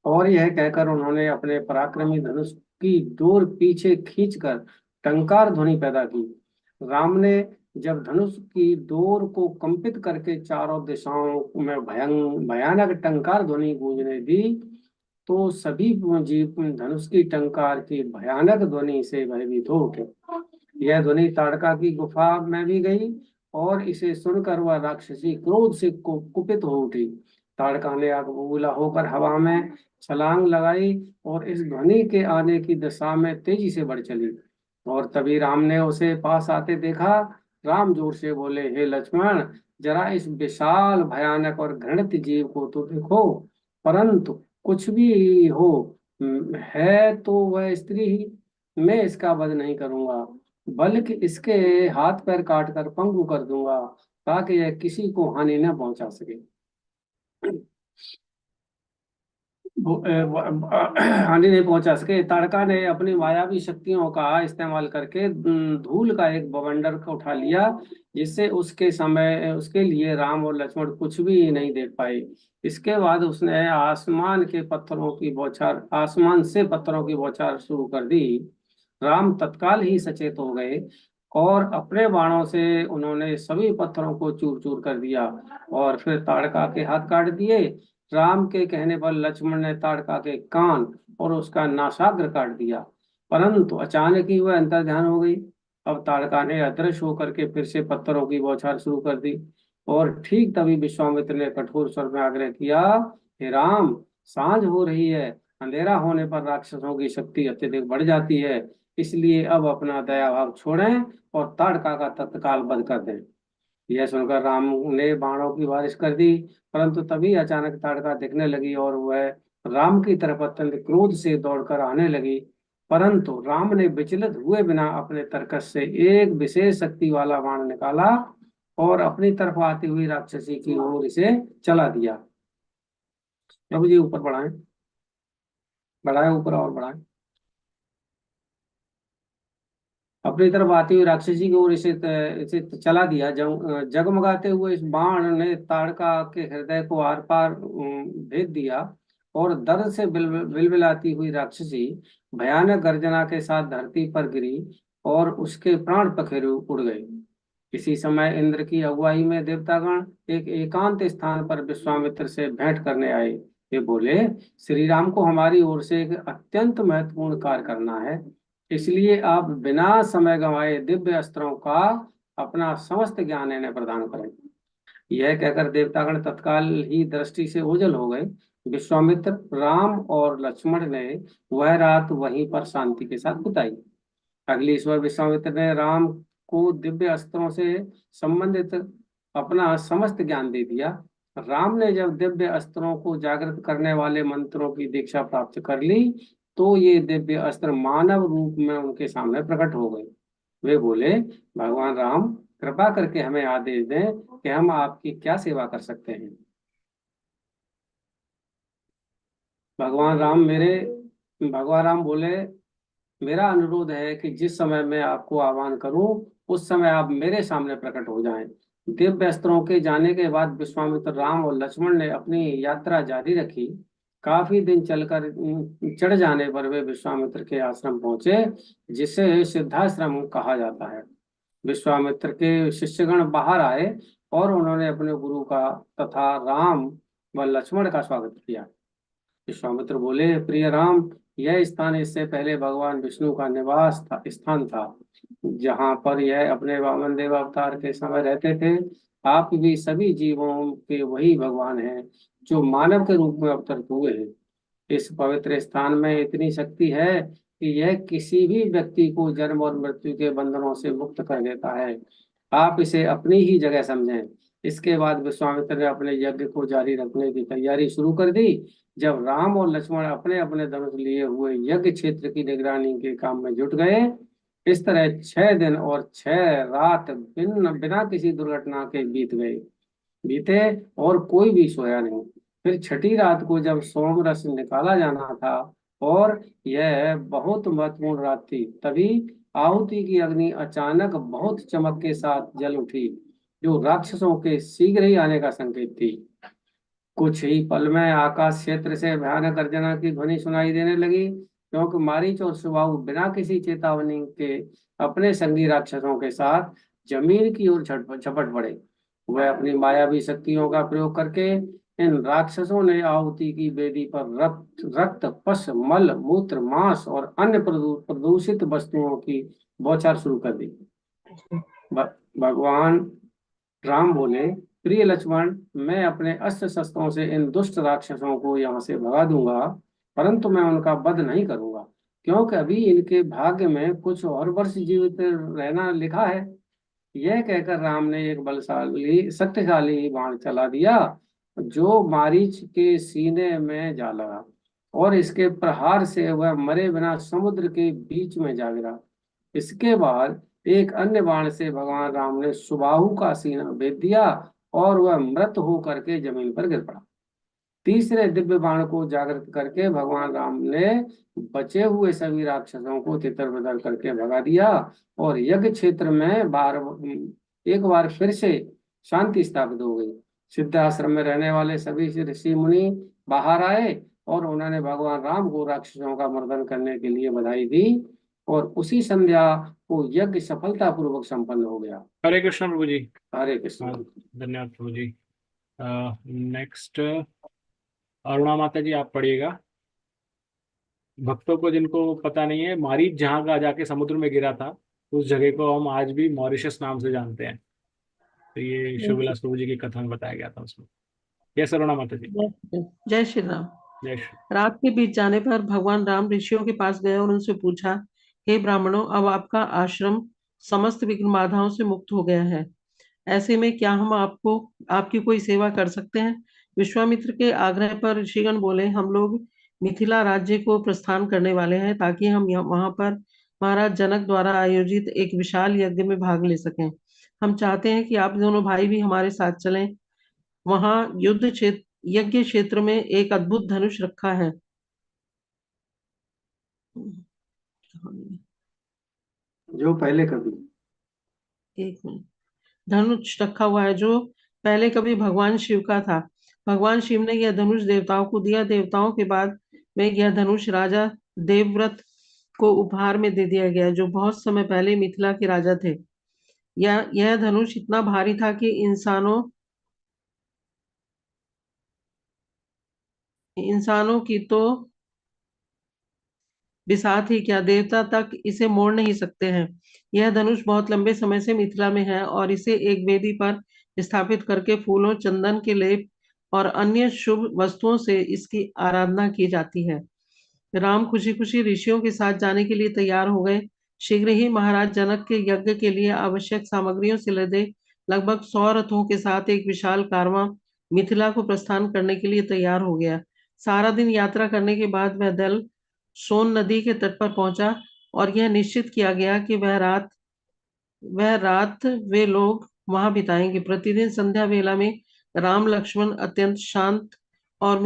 और यह कहकर उन्होंने अपने पराक्रमी धनुष की डोर पीछे खींचकर टंकार ध्वनि पैदा की। राम ने जब धनुष की डोर को कंपित करके चारों दिशाओं में भयानक टंकार ध्वनि गूंजने दी तो सभी जीव धनुष की टंकार की भयानक ध्वनि से भयभीत हो उठे। यह ध्वनि ताड़का की गुफा में भी गई और इसे सुनकर वह राक्षसी क्रोध से कुपित हो उठी। ताड़का ने आग बबूला होकर हवा में छलांग लगाई और इस ध्वनि के आने की दिशा में तेजी से बढ़ चली। और तभी राम ने उसे पास आते देखा। राम जोर से बोले, हे लक्ष्मण, जरा इस विशाल भयानक और घृणित जीव को तो देखो, परंतु कुछ भी हो है तो वह स्त्री ही। मैं इसका वध नहीं करूंगा, बल्कि इसके हाथ पैर काट कर पंगु कर दूंगा ताकि यह किसी को हानि न पहुंचा सके। हानि नहीं पहुंचा सके। ताड़का ने अपनी मायावी शक्तियों का इस्तेमाल करके धूल का एक बवंडर को उठा लिया, जिससे उसके लिए राम और लक्ष्मण कुछ भी नहीं देख पाए। इसके बाद उसने आसमान से पत्थरों की बौछार शुरू कर दी। राम तत्काल ही सचेत हो गए और अपने बाणों से उन्होंने सभी पत्थरों को चूर चूर कर दिया और फिर ताड़का के हाथ काट दिए। राम के कहने पर लक्ष्मण ने ताड़का के कान और उसका नासाग्र काट दिया, परंतु अचानक ही वह अंतर्ध्यान हो गई। अब ताड़का ने अदृश्य होकर के फिर से पत्थरों की बौछार शुरू कर दी और ठीक तभी विश्वामित्र ने कठोर स्वर में आग्रह किया, हे राम, सांझ हो रही है, अंधेरा होने पर राक्षसों की शक्ति अत्यधिक बढ़ जाती है, इसलिए अब अपना दया भाव छोड़ें और ताड़का का तत्काल वध कर दें। यह सुनकर राम ने बाणों की बारिश कर दी, परंतु तभी अचानक ताड़का दिखने लगी और वह राम की तरफ अत्यंत क्रोध से दौड़कर आने लगी, परंतु राम ने विचलित हुए बिना अपने तरकस से एक विशेष शक्ति वाला बाण निकाला और अपनी तरफ आती हुई राक्षसी की ओर इसे चला दिया। प्रभु जी ऊपर बढ़ाएं, बढ़ाए ऊपर और बढ़ाएं। अपनी तरफ आती हुई राक्षसी की ओर इसे चला दिया। जगमगाते हुए इस बाण ने ताड़का के हृदय को आर पार भेद दिया और दर्द से बिलबिलाती हुई राक्षसी भयानक गर्जना के साथ धरती पर गिरी और उसके प्राण पखेरु उड़ गए। इसी समय इंद्र की अगुवाई में देवतागण एक एकांत स्थान पर विश्वामित्र से भेंट करने आए। वे बोले, श्री राम को हमारी ओर से एक अत्यंत महत्वपूर्ण कार्य करना है, इसलिए आप बिना समय गंवाए दिव्य अस्त्रों का अपना समस्त ज्ञान इन्हें प्रदान करें। यह कहकर देवतागण तत्काल ही दृष्टि से ओझल हो गए। विश्वामित्र, राम और लक्ष्मण ने वह रात वहीं पर शांति के साथ बिताई। अगली सुबह विश्वामित्र ने राम को दिव्य अस्त्रों से संबंधित अपना समस्त ज्ञान दे दिया। राम ने जब दिव्य अस्त्रों को जागृत करने वाले मंत्रों की दीक्षा प्राप्त कर ली तो ये दिव्य अस्त्र मानव रूप में उनके सामने प्रकट हो गए। वे बोले, भगवान राम, कृपा करके हमें आदेश दें कि हम आपकी क्या सेवा कर सकते हैं। भगवान राम बोले, मेरा अनुरोध है कि जिस समय मैं आपको आह्वान करूं उस समय आप मेरे सामने प्रकट हो जाएं। दिव्य अस्त्रों के जाने के बाद विश्वामित्र, राम और लक्ष्मण ने अपनी यात्रा जारी रखी। काफी दिन चलकर चढ़ जाने पर वे विश्वामित्र के आश्रम पहुंचे, जिसे सिद्धाश्रम कहा जाता है। विश्वामित्र के शिष्यगण बाहर आए और उन्होंने अपने गुरु का तथा राम व लक्ष्मण का स्वागत किया। विश्वामित्र बोले, प्रिय राम, यह स्थान इससे पहले भगवान विष्णु का स्थान था, जहाँ पर यह अपने वामन देव अवतार के समय रहते थे। आप भी सभी जीवों के वही भगवान हैं जो मानव के रूप में अवतरित हुए हैं। इस पवित्र स्थान में इतनी शक्ति है कि यह किसी भी व्यक्ति को जन्म और मृत्यु के बंधनों से मुक्त कर देता है। आप इसे अपनी ही जगह समझें। इसके बाद विश्वामित्र ने अपने यज्ञ को जारी रखने की तैयारी शुरू कर दी। जब राम और लक्ष्मण अपने अपने धनुष लिए हुए यज्ञ क्षेत्र की निगरानी के काम में जुट गए, इस तरह 6 दिन और 6 रात बिना किसी दुर्घटना के बीते और कोई भी सोया नहीं। फिर छठी रात को जब सोम रस निकाला जाना था और यह बहुत महत्वपूर्ण रात थी, तभी आहुति की अग्नि अचानक बहुत चमक के साथ जल उठी, जो राक्षसों के शीघ्र ही आने का संकेत थी। कुछ ही पल में आकाश क्षेत्र से भयानक गर्जना की ध्वनि सुनाई देने लगी, क्योंकि मारीच और सुबाहु बिना किसी चेतावनी के अपने संगी राक्षसों के साथ जमीन की ओर झपट पड़े। वह अपनी मायावी शक्तियों का प्रयोग करके इन राक्षसों ने आहुति की वेदी पर रक्त, पश, मल, मूत्र, मांस और अन्य प्रदूषित वस्तुओं की बौछार शुरू कर दी। भगवान राम बोले, प्रिय लक्ष्मण, मैं अपने अस्त्र शस्त्रों से इन दुष्ट राक्षसों को यहाँ से भगा दूंगा, परंतु मैं उनका वध नहीं करूंगा, क्योंकि अभी इनके भाग्य में कुछ और वर्ष जीवित रहना लिखा है। यह कहकर राम ने एक बलशाली शक्तिशाली बाण चला दिया, जो मारीच के सीने में जा लगा और इसके प्रहार से वह मरे बिना समुद्र के बीच में जा गिरा। इसके बाद एक अन्य बाण से भगवान राम ने सुबाहु का सीना भेद दिया और वह मृत होकर के जमीन पर गिर पड़ा। तीसरे दिव्य बाण को जागृत करके भगवान राम ने बचे हुए सभी राक्षसों को तितर बितर करके भगा दिया और यज्ञ क्षेत्र में एक बार फिर से शांति स्थापित हो गई। सिद्धाश्रम में रहने वाले सभी ऋषि मुनि बाहर आए और उन्होंने भगवान राम को राक्षसों का मर्दन करने के लिए बधाई दी और उसी संध्या को यज्ञ सफलता पूर्वक संपन्न हो गया। हरे कृष्ण प्रभु जी। हरे कृष्ण। धन्यवाद प्रभु जी। नेक्स्ट अरुणा माता जी, आप पढ़िएगा। भक्तों को जिनको पता नहीं है, मारीच जहाँ का जाके समुद्र में गिरा था, उस जगह को हम आज भी मॉरिशस नाम से जानते हैं। तो ये शिवविलास प्रभु जी की कथा में बताया गया था उसमें। यस अरुणा माता जी। जय श्री राम। जय श्री। रात के बीत जाने पर भगवान राम ऋषियों के पास गए और उनसे पूछा, हे ब्राह्मणों, अब आपका आश्रम समस्त विघ्न बाधाओं से मुक्त हो गया है। ऐसे में क्या हम आपकी कोई सेवा कर सकते हैं? विश्वामित्र के आग्रह पर ऋषिगण बोले, हम लोग मिथिला राज्य को प्रस्थान करने वाले हैं, ताकि हम वहां पर महाराज जनक द्वारा आयोजित एक विशाल यज्ञ में भाग ले सकें। हम चाहते हैं कि आप दोनों भाई भी हमारे साथ चलें। वहां युद्ध क्षेत्र यज्ञ क्षेत्र में एक अद्भुत धनुष रखा है। जो पहले कभी एक मिनट। धनुष रखा हुआ है जो पहले कभी भगवान शिव का था। भगवान शिव ने यह धनुष देवताओं को दिया। देवताओं के बाद में यह धनुष राजा देवव्रत को उपहार में दे दिया गया, जो बहुत समय पहले मिथिला के राजा थे। यह धनुष इतना भारी था कि इंसानों की तो बिसात ही क्या, देवता तक इसे मोड़ नहीं सकते हैं। यह धनुष बहुत लंबे समय से मिथिला में है और इसे एक वेदी पर स्थापित करके फूलों, चंदन के लेप और अन्य शुभ वस्तुओं से इसकी आराधना की जाती है। राम खुशी खुशी ऋषियों के साथ जाने के लिए तैयार हो गए। शीघ्र ही महाराज जनक के यज्ञ के लिए आवश्यक सामग्रियों से लदे लगभग 100 रथों के साथ एक विशाल कारवां मिथिला को प्रस्थान करने के लिए तैयार हो गया। सारा दिन यात्रा करने के बाद वह दल सोन नदी के तट पर पहुंचा और यह निश्चित किया गया कि वह रात वे लोग वहां बिताएंगे। प्रतिदिन संध्या वेला में राम लक्ष्मण अत्यंत शांत और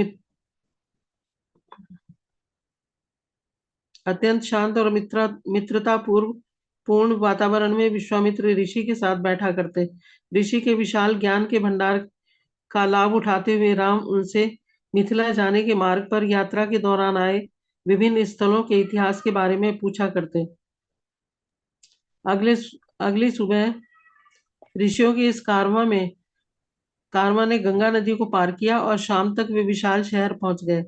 मित्रता पूर्ण वातावरण में विश्वामित्र ऋषि के साथ बैठा करते। ऋषि के विशाल ज्ञान के भंडार का लाभ उठाते हुए राम उनसे मिथिला जाने के मार्ग पर यात्रा के दौरान आए विभिन्न स्थलों के इतिहास के बारे में पूछा करते। अगली सुबह ऋषियों के इस कारवां ने गंगा नदी को पार किया और शाम तक वे विशाल शहर पहुंच गए।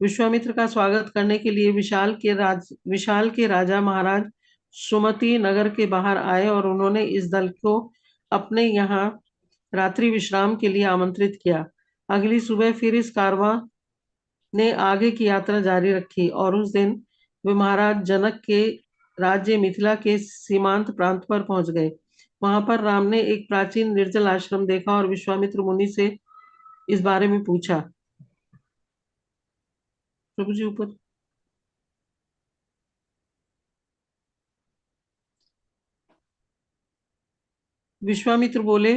विश्वामित्र का स्वागत करने के लिए विशाल के राजा महाराज सुमति नगर के बाहर आए और उन्होंने इस दल को अपने यहाँ रात्रि विश्राम के लिए आमंत्रित किया। अगली सुबह फिर इस कारवां ने आगे की यात्रा जारी रखी और उस दिन वे महाराज जनक के राज्य मिथिला के सीमांत प्रांत पर पहुंच गए। वहां पर राम ने एक प्राचीन निर्जल आश्रम देखा और विश्वामित्र मुनि से इस बारे में पूछा। प्रभु जी ऊपर। विश्वामित्र बोले,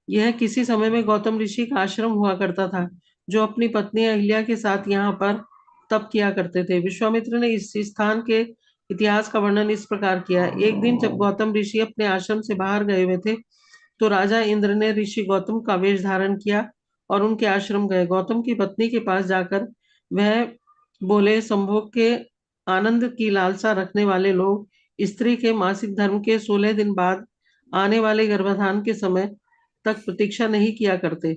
यह किसी समय में गौतम ऋषि का आश्रम हुआ करता था, जो अपनी पत्नी अहिल्या के साथ यहाँ पर तप किया करते थे। विश्वामित्र ने इस स्थान के इतिहास का वर्णन इस प्रकार किया। एक दिन जब गौतम ऋषि अपने आश्रम से बाहर गए हुए थे, तो राजा इंद्र ने ऋषि गौतम का वेश धारण किया और उनके आश्रम गए। गौतम की पत्नी के पास जाकर वह बोले, संभोग के आनंद की लालसा रखने वाले लोग स्त्री के मासिक धर्म के 16 दिन बाद आने वाले गर्भाधान के समय तक प्रतीक्षा नहीं किया करते।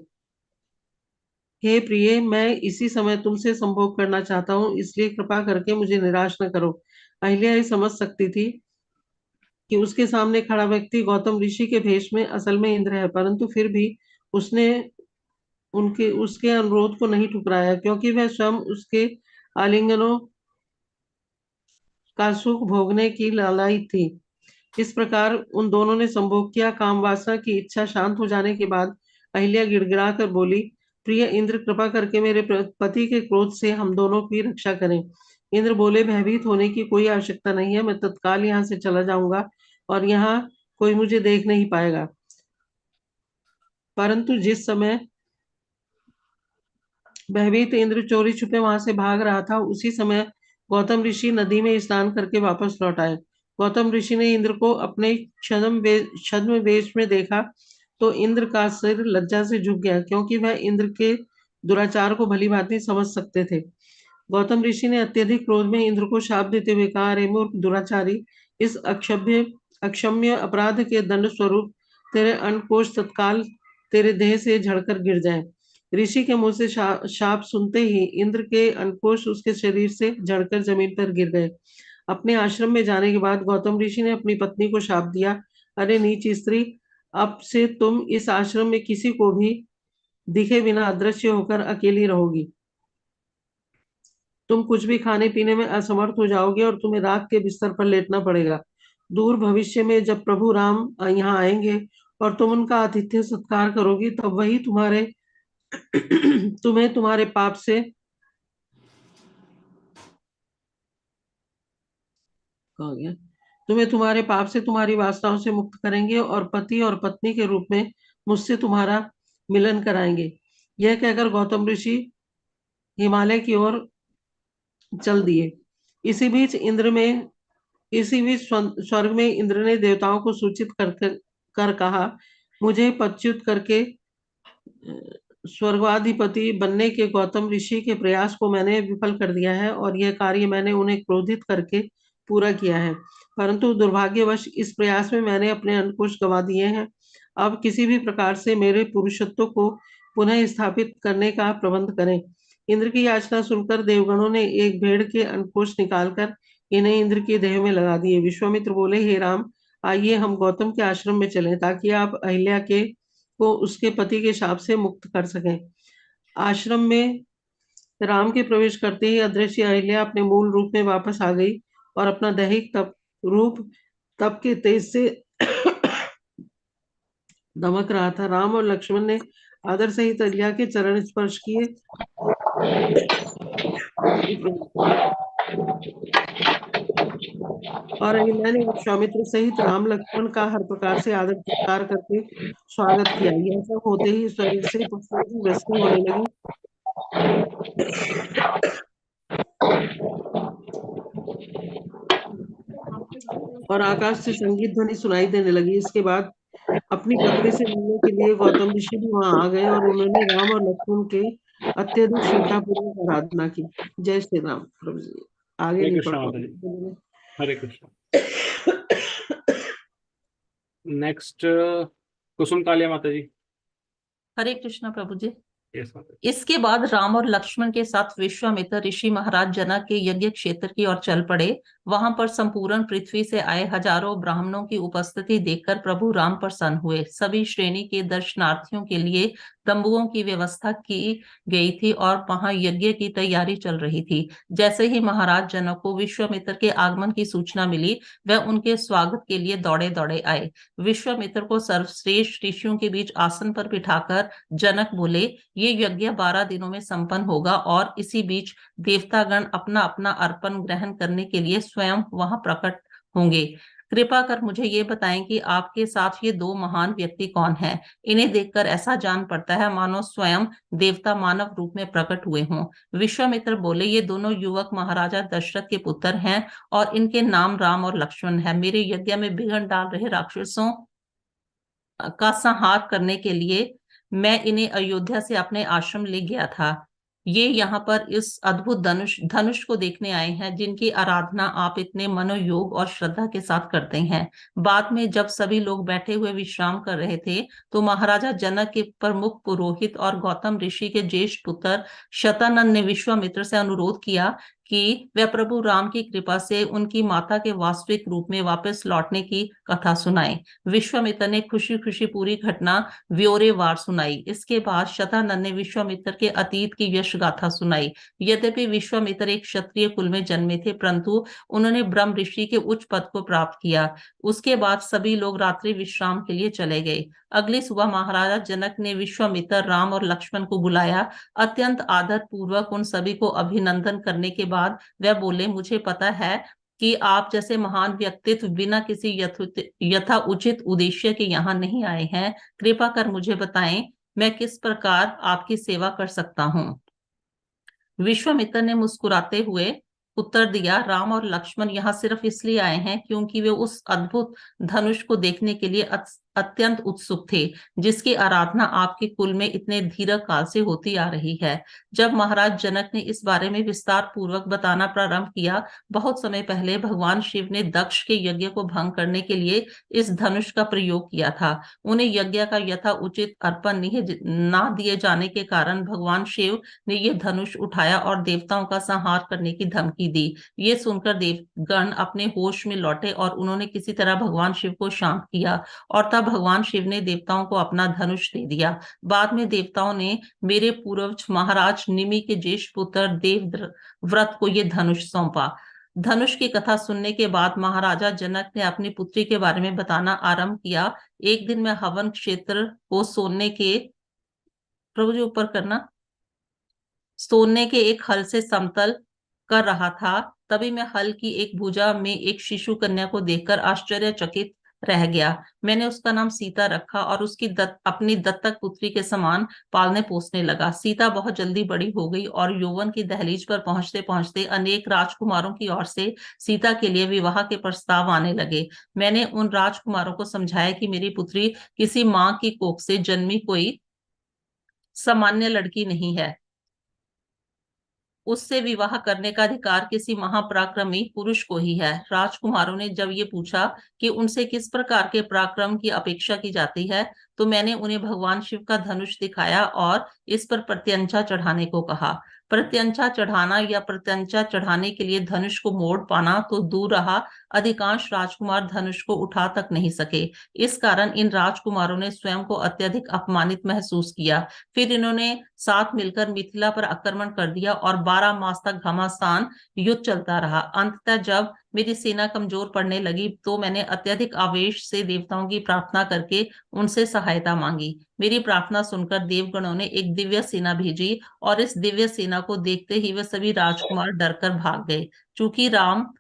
हे प्रिय, मैं इसी समय तुमसे संभोग करना चाहता हूँ, इसलिए कृपा करके मुझे निराश न करो। अहिल्या ये समझ सकती थी कि उसके सामने खड़ा व्यक्ति गौतम ऋषि के भेष में असल में इंद्र है, परंतु फिर भी उसने उसके अनुरोध को नहीं ठुकराया, क्योंकि वह स्वयं उसके आलिंगनों का सुख भोगने की लालाई थी। इस प्रकार उन दोनों ने संभोग किया। काम वासना की इच्छा शांत हो जाने के बाद अहिल्या गिड़गिड़ा कर बोली, प्रिय इंद्र, कृपा करके मेरे पति के क्रोध से हम दोनों की रक्षा करें। इंद्र बोले, भयभीत होने की कोई आवश्यकता नहीं है, मैं तत्काल यहाँ से चला जाऊंगा और यहाँ कोई मुझे देख नहीं पाएगा। परंतु जिस समय भयभीत इंद्र चोरी छुपे वहां से भाग रहा था, उसी समय गौतम ऋषि नदी में स्नान करके वापस लौट आए। गौतम ऋषि ने इंद्र को अपने छद्म वेश में देखा तो इंद्र का सिर लज्जा से झुक गया, क्योंकि वह इंद्र के दुराचार को भली भांति समझ सकते थे। गौतम ऋषि ने अत्यधिक क्रोध में इंद्र को शाप देते हुए कहा, अरे मूर्ख दुराचारी, इस अक्षम्य अपराध के दंड स्वरूप तेरे अंडकोश तत्काल तेरे देह से झड़कर गिर जाए। ऋषि के मुंह से शाप सुनते ही इंद्र के अंडकोश उसके शरीर से झड़कर जमीन पर गिर गए। अपने आश्रम में जाने के बाद गौतम ऋषि ने अपनी पत्नी को शाप दिया, अरे नीच स्त्री, अब से तुम इस आश्रम में किसी को भी दिखे बिना अदृश्य होकर अकेली रहोगी। तुम कुछ भी खाने पीने में असमर्थ हो जाओगे और तुम्हें राख के बिस्तर पर लेटना पड़ेगा। दूर भविष्य में जब प्रभु राम यहाँ आएंगे और तुम उनका आतिथ्य सत्कार करोगी, तब वही तुम्हें तुम्हारे पाप से आपका हो गया। तुम्हें तुम्हारे पाप से तुम्हारी वासनाओं से मुक्त करेंगे और पति और पत्नी के रूप में मुझसे तुम्हारा मिलन कराएंगे। यह कहकर गौतम ऋषि हिमालय की ओर चल दिए। इसी बीच स्वर्ग में इंद्र ने देवताओं को सूचित कर कहा, मुझे पदच्युत करके स्वर्गाधिपति बनने के गौतम ऋषि के प्रयास को मैंने विफल कर दिया है और यह कार्य मैंने उन्हें क्रोधित करके पूरा किया है, परंतु दुर्भाग्यवश इस प्रयास में मैंने अपने अंकुश गंवा दिए हैं। अब किसी भी प्रकार से मेरे पुरुषत्व को पुनः स्थापित करने का प्रबंध करें। इंद्र की याचना सुनकर देवगणों ने एक भेड़ के अंकुश निकालकर इन्हें इंद्र के देह में लगा दिए। विश्वामित्र बोले, हे राम, आइए हम गौतम के आश्रम में चलें ताकि आप अहिल्या को उसके पति के शाप से मुक्त कर सकें। आश्रम में राम के प्रवेश करते ही अदृश्य अहिल्या अपने मूल रूप में वापस आ गई और अपना दैहिक तप के तेज से दमक रहा था। राम और लक्ष्मण ने आदर सहित अहिल्या के चरण स्पर्श किए और अहिल्या ने विश्वामित्र सहित राम लक्ष्मण का हर प्रकार से आदर सत्कार करके स्वागत किया। यह सब होते ही स्वर्ग से पुष्पों की वृष्टि होने लगी और आकाश से संगीत ध्वनि सुनाई देने लगी। इसके बाद अपनी पत्नी से मिलने के लिए गौतम ऋषि भी वहां आ गए और उन्होंने राम और लक्ष्मण के अत्यधिक श्रद्धापूर्वक आराधना की। जय श्री राम। प्रभु जी आगे हरे नहीं कृष्णा पढ़ माता जी, पाऊंगी। हरे कृष्णा। नेक्स्ट कुसुम कालिया माता जी। हरे कृष्णा प्रभु जी। यस माता जी। इसके बाद राम और लक्ष्मण के साथ विश्वामित्र ऋषि महाराज जनक के यज्ञ क्षेत्र की ओर चल पड़े। वहां पर संपूर्ण पृथ्वी से आए हजारों ब्राह्मणों की उपस्थिति देखकर प्रभु राम प्रसन्न हुए। सभी श्रेणी के दर्शनार्थियों के लिए तंबुओं की व्यवस्था की गई थी और वहां यज्ञ की तैयारी चल रही थी। जैसे ही महाराज जनक को विश्वामित्र के आगमन की सूचना मिली, वह उनके स्वागत के लिए दौड़े दौड़े आए। विश्वामित्र को सर्वश्रेष्ठ ऋषियों के बीच आसन पर बिठाकर जनक बोले, ये यज्ञ 12 दिनों में संपन्न होगा और इसी बीच देवतागण अपना अपना अर्पण ग्रहण करने के लिए स्वयं वहां प्रकट होंगे। कृपा कर मुझे ये बताएं कि आपके साथ ये दो महान व्यक्ति कौन हैं? इन्हें देखकर ऐसा जान पड़ता है मानो स्वयं देवता मानव रूप में प्रकट हुए हों। विश्वामित्र बोले, ये दोनों युवक महाराजा दशरथ के पुत्र हैं और इनके नाम राम और लक्ष्मण है। मेरे यज्ञ में विघ्न डाल रहे राक्षसों का संहार करने के लिए मैं इन्हें अयोध्या से अपने आश्रम ले गया था। ये यहाँ पर इस अद्भुत धनुष को देखने आए हैं जिनकी आराधना आप इतने मनोयोग और श्रद्धा के साथ करते हैं। बाद में जब सभी लोग बैठे हुए विश्राम कर रहे थे तो महाराजा जनक के प्रमुख पुरोहित और गौतम ऋषि के ज्येष्ठ पुत्र शतानंद ने विश्वामित्र से अनुरोध किया कि वह प्रभु राम की कृपा से उनकी माता के वास्तविक रूप में वापस लौटने की कथा सुनाए। विश्वामित्र ने खुशी खुशी पूरी घटना ब्यौरेवार सुनाई। इसके बाद शतानंद ने विश्वामित्र के अतीत की यश गाथा सुनाई। यद्यपि विश्वामित्र एक क्षत्रिय कुल में जन्मे थे, परंतु उन्होंने ब्रह्म ऋषि के उच्च पद को प्राप्त किया। उसके बाद सभी लोग रात्रि विश्राम के लिए चले गए। अगली सुबह महाराजा जनक ने विश्वामित्र, राम और लक्ष्मण को बुलाया। अत्यंत आदर पूर्वक उन सभी को अभिनंदन करने के बाद वह बोले, मुझे पता है कि आप जैसे महान व्यक्तित्व बिना किसी यथा उचित उद्देश्य के यहाँ नहीं आए हैं। कृपा कर मुझे बताएं, मैं किस प्रकार आपकी सेवा कर सकता हूँ? विश्वामित्र ने मुस्कुराते हुए उत्तर दिया, राम और लक्ष्मण यहाँ सिर्फ इसलिए आए हैं क्योंकि वे उस अद्भुत धनुष को देखने के लिए अत्यंत उत्सुक थे जिसकी आराधना आपके कुल में इतने दीर्घ काल से होती आ रही है। जब महाराज जनक ने इस बारे में विस्तार पूर्वक बताना प्रारंभ किया, बहुत समय पहले भगवान शिव ने दक्ष के यज्ञ को भंग करने के लिए इस धनुष का प्रयोग किया था। उन्हें यज्ञ का यथा उचित अर्पण ना दिए जाने के कारण भगवान शिव ने यह धनुष उठाया और देवताओं का संहार करने की धमकी दी। ये सुनकर देवगण अपने होश में लौटे और उन्होंने किसी तरह भगवान शिव को शांत किया और तब भगवान शिव ने देवताओं को अपना धनुष दे दिया। बाद में देवताओं ने मेरे पूर्वज महाराज निमि के ज्येष्ठ पुत्र देवव्रत को यह धनुष सौंपा। धनुष की कथा सुनने के बाद महाराजा जनक ने अपनी पुत्री के बारे में बताना आरंभ किया। एक दिन मैं हवन क्षेत्र को सोने के प्रभु जी ऊपर करना सोने के एक हल से समतल कर रहा था, तभी मैं हल की एक भुजा में एक शिशु कन्या को देखकर आश्चर्यचकित रह गया। मैंने उसका नाम सीता रखा और उसकी अपनी दत्तक पुत्री के समान पालने पोसने लगा। सीता बहुत जल्दी बड़ी हो गई और यौवन की दहलीज पर पहुंचते पहुंचते अनेक राजकुमारों की ओर से सीता के लिए विवाह के प्रस्ताव आने लगे। मैंने उन राजकुमारों को समझाया कि मेरी पुत्री किसी माँ की कोख से जन्मी कोई सामान्य लड़की नहीं है। उससे विवाह करने का अधिकार किसी महापराक्रमी पुरुष को ही है। राजकुमारों ने जब ये पूछा कि उनसे किस प्रकार के पराक्रम की अपेक्षा की जाती है, तो मैंने उन्हें भगवान शिव का धनुष दिखाया और इस पर प्रत्यंचा चढ़ाने को कहा। प्रत्यंचा चढ़ाना या प्रत्यंचा चढ़ाने के लिए धनुष को मोड़ पाना तो दूर रहा, अधिकांश राजकुमार धनुष को उठा तक नहीं सके। इस कारण इन राजकुमारों ने स्वयं को अत्यधिक अपमानित महसूस किया। फिर इन्होंने साथ मिलकर मिथिला पर आक्रमण कर दिया और 12 मास तक घमासान युद्ध चलता रहा। अंततः जब मेरी सेना कमजोर पड़ने लगी तो मैंने अत्यधिक आवेश से देवताओं की प्रार्थना करके उनसे सहायता मांगी। मेरी प्रार्थना सुनकर देवगणों ने एक दिव्य सेना भेजी और इस दिव्य सेना को देखते ही वे सभी राजकुमार डरकर भाग गए। चूंकि राम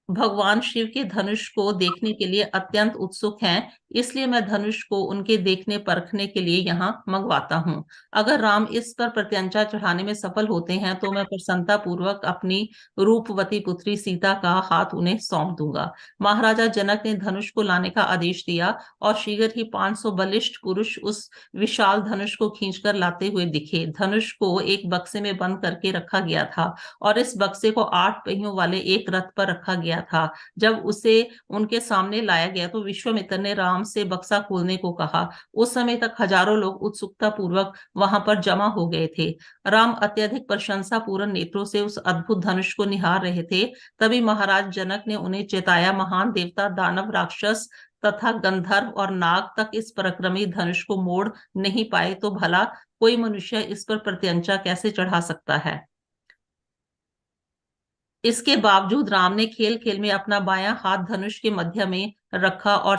भगवान शिव के धनुष को देखने के लिए अत्यंत उत्सुक हैं, इसलिए मैं धनुष को उनके देखने परखने के लिए यहाँ मंगवाता हूँ। अगर राम इस पर प्रत्यंचा चढ़ाने में सफल होते हैं तो मैं प्रसन्नता पूर्वक अपनी रूपवती पुत्री सीता का हाथ उन्हें सौंप दूंगा। महाराजा जनक ने धनुष को लाने का आदेश दिया और शीघ्र ही 500 बलिष्ठ पुरुष उस विशाल धनुष को खींचकर लाते हुए दिखे। धनुष को एक बक्से में बंद करके रखा गया था और इस बक्से को 8 पहियों वाले एक रथ पर रखा गया था। जब उसे उनके सामने लाया गया तो विश्वामित्र ने राम से बक्सा खोलने को कहा। उस समय तक हजारों लोग उत्सुकता पूर्वक वहां पर जमा हो गए थे। राम अत्यधिक प्रशंसा पूर्ण नेत्रों से उस अद्भुत धनुष को निहार रहे थे। तभी महाराज जनक ने उन्हें चेताया, महान देवता, दानव, राक्षस तथा गंधर्व और नाग तक इस पराक्रमी धनुष को मोड़ नहीं पाए तो भला कोई मनुष्य इस पर प्रत्यंचा कैसे चढ़ा सकता है। इसके बावजूद राम ने खेल खेल में अपना बायां हाथ धनुष के मध्य में रखा और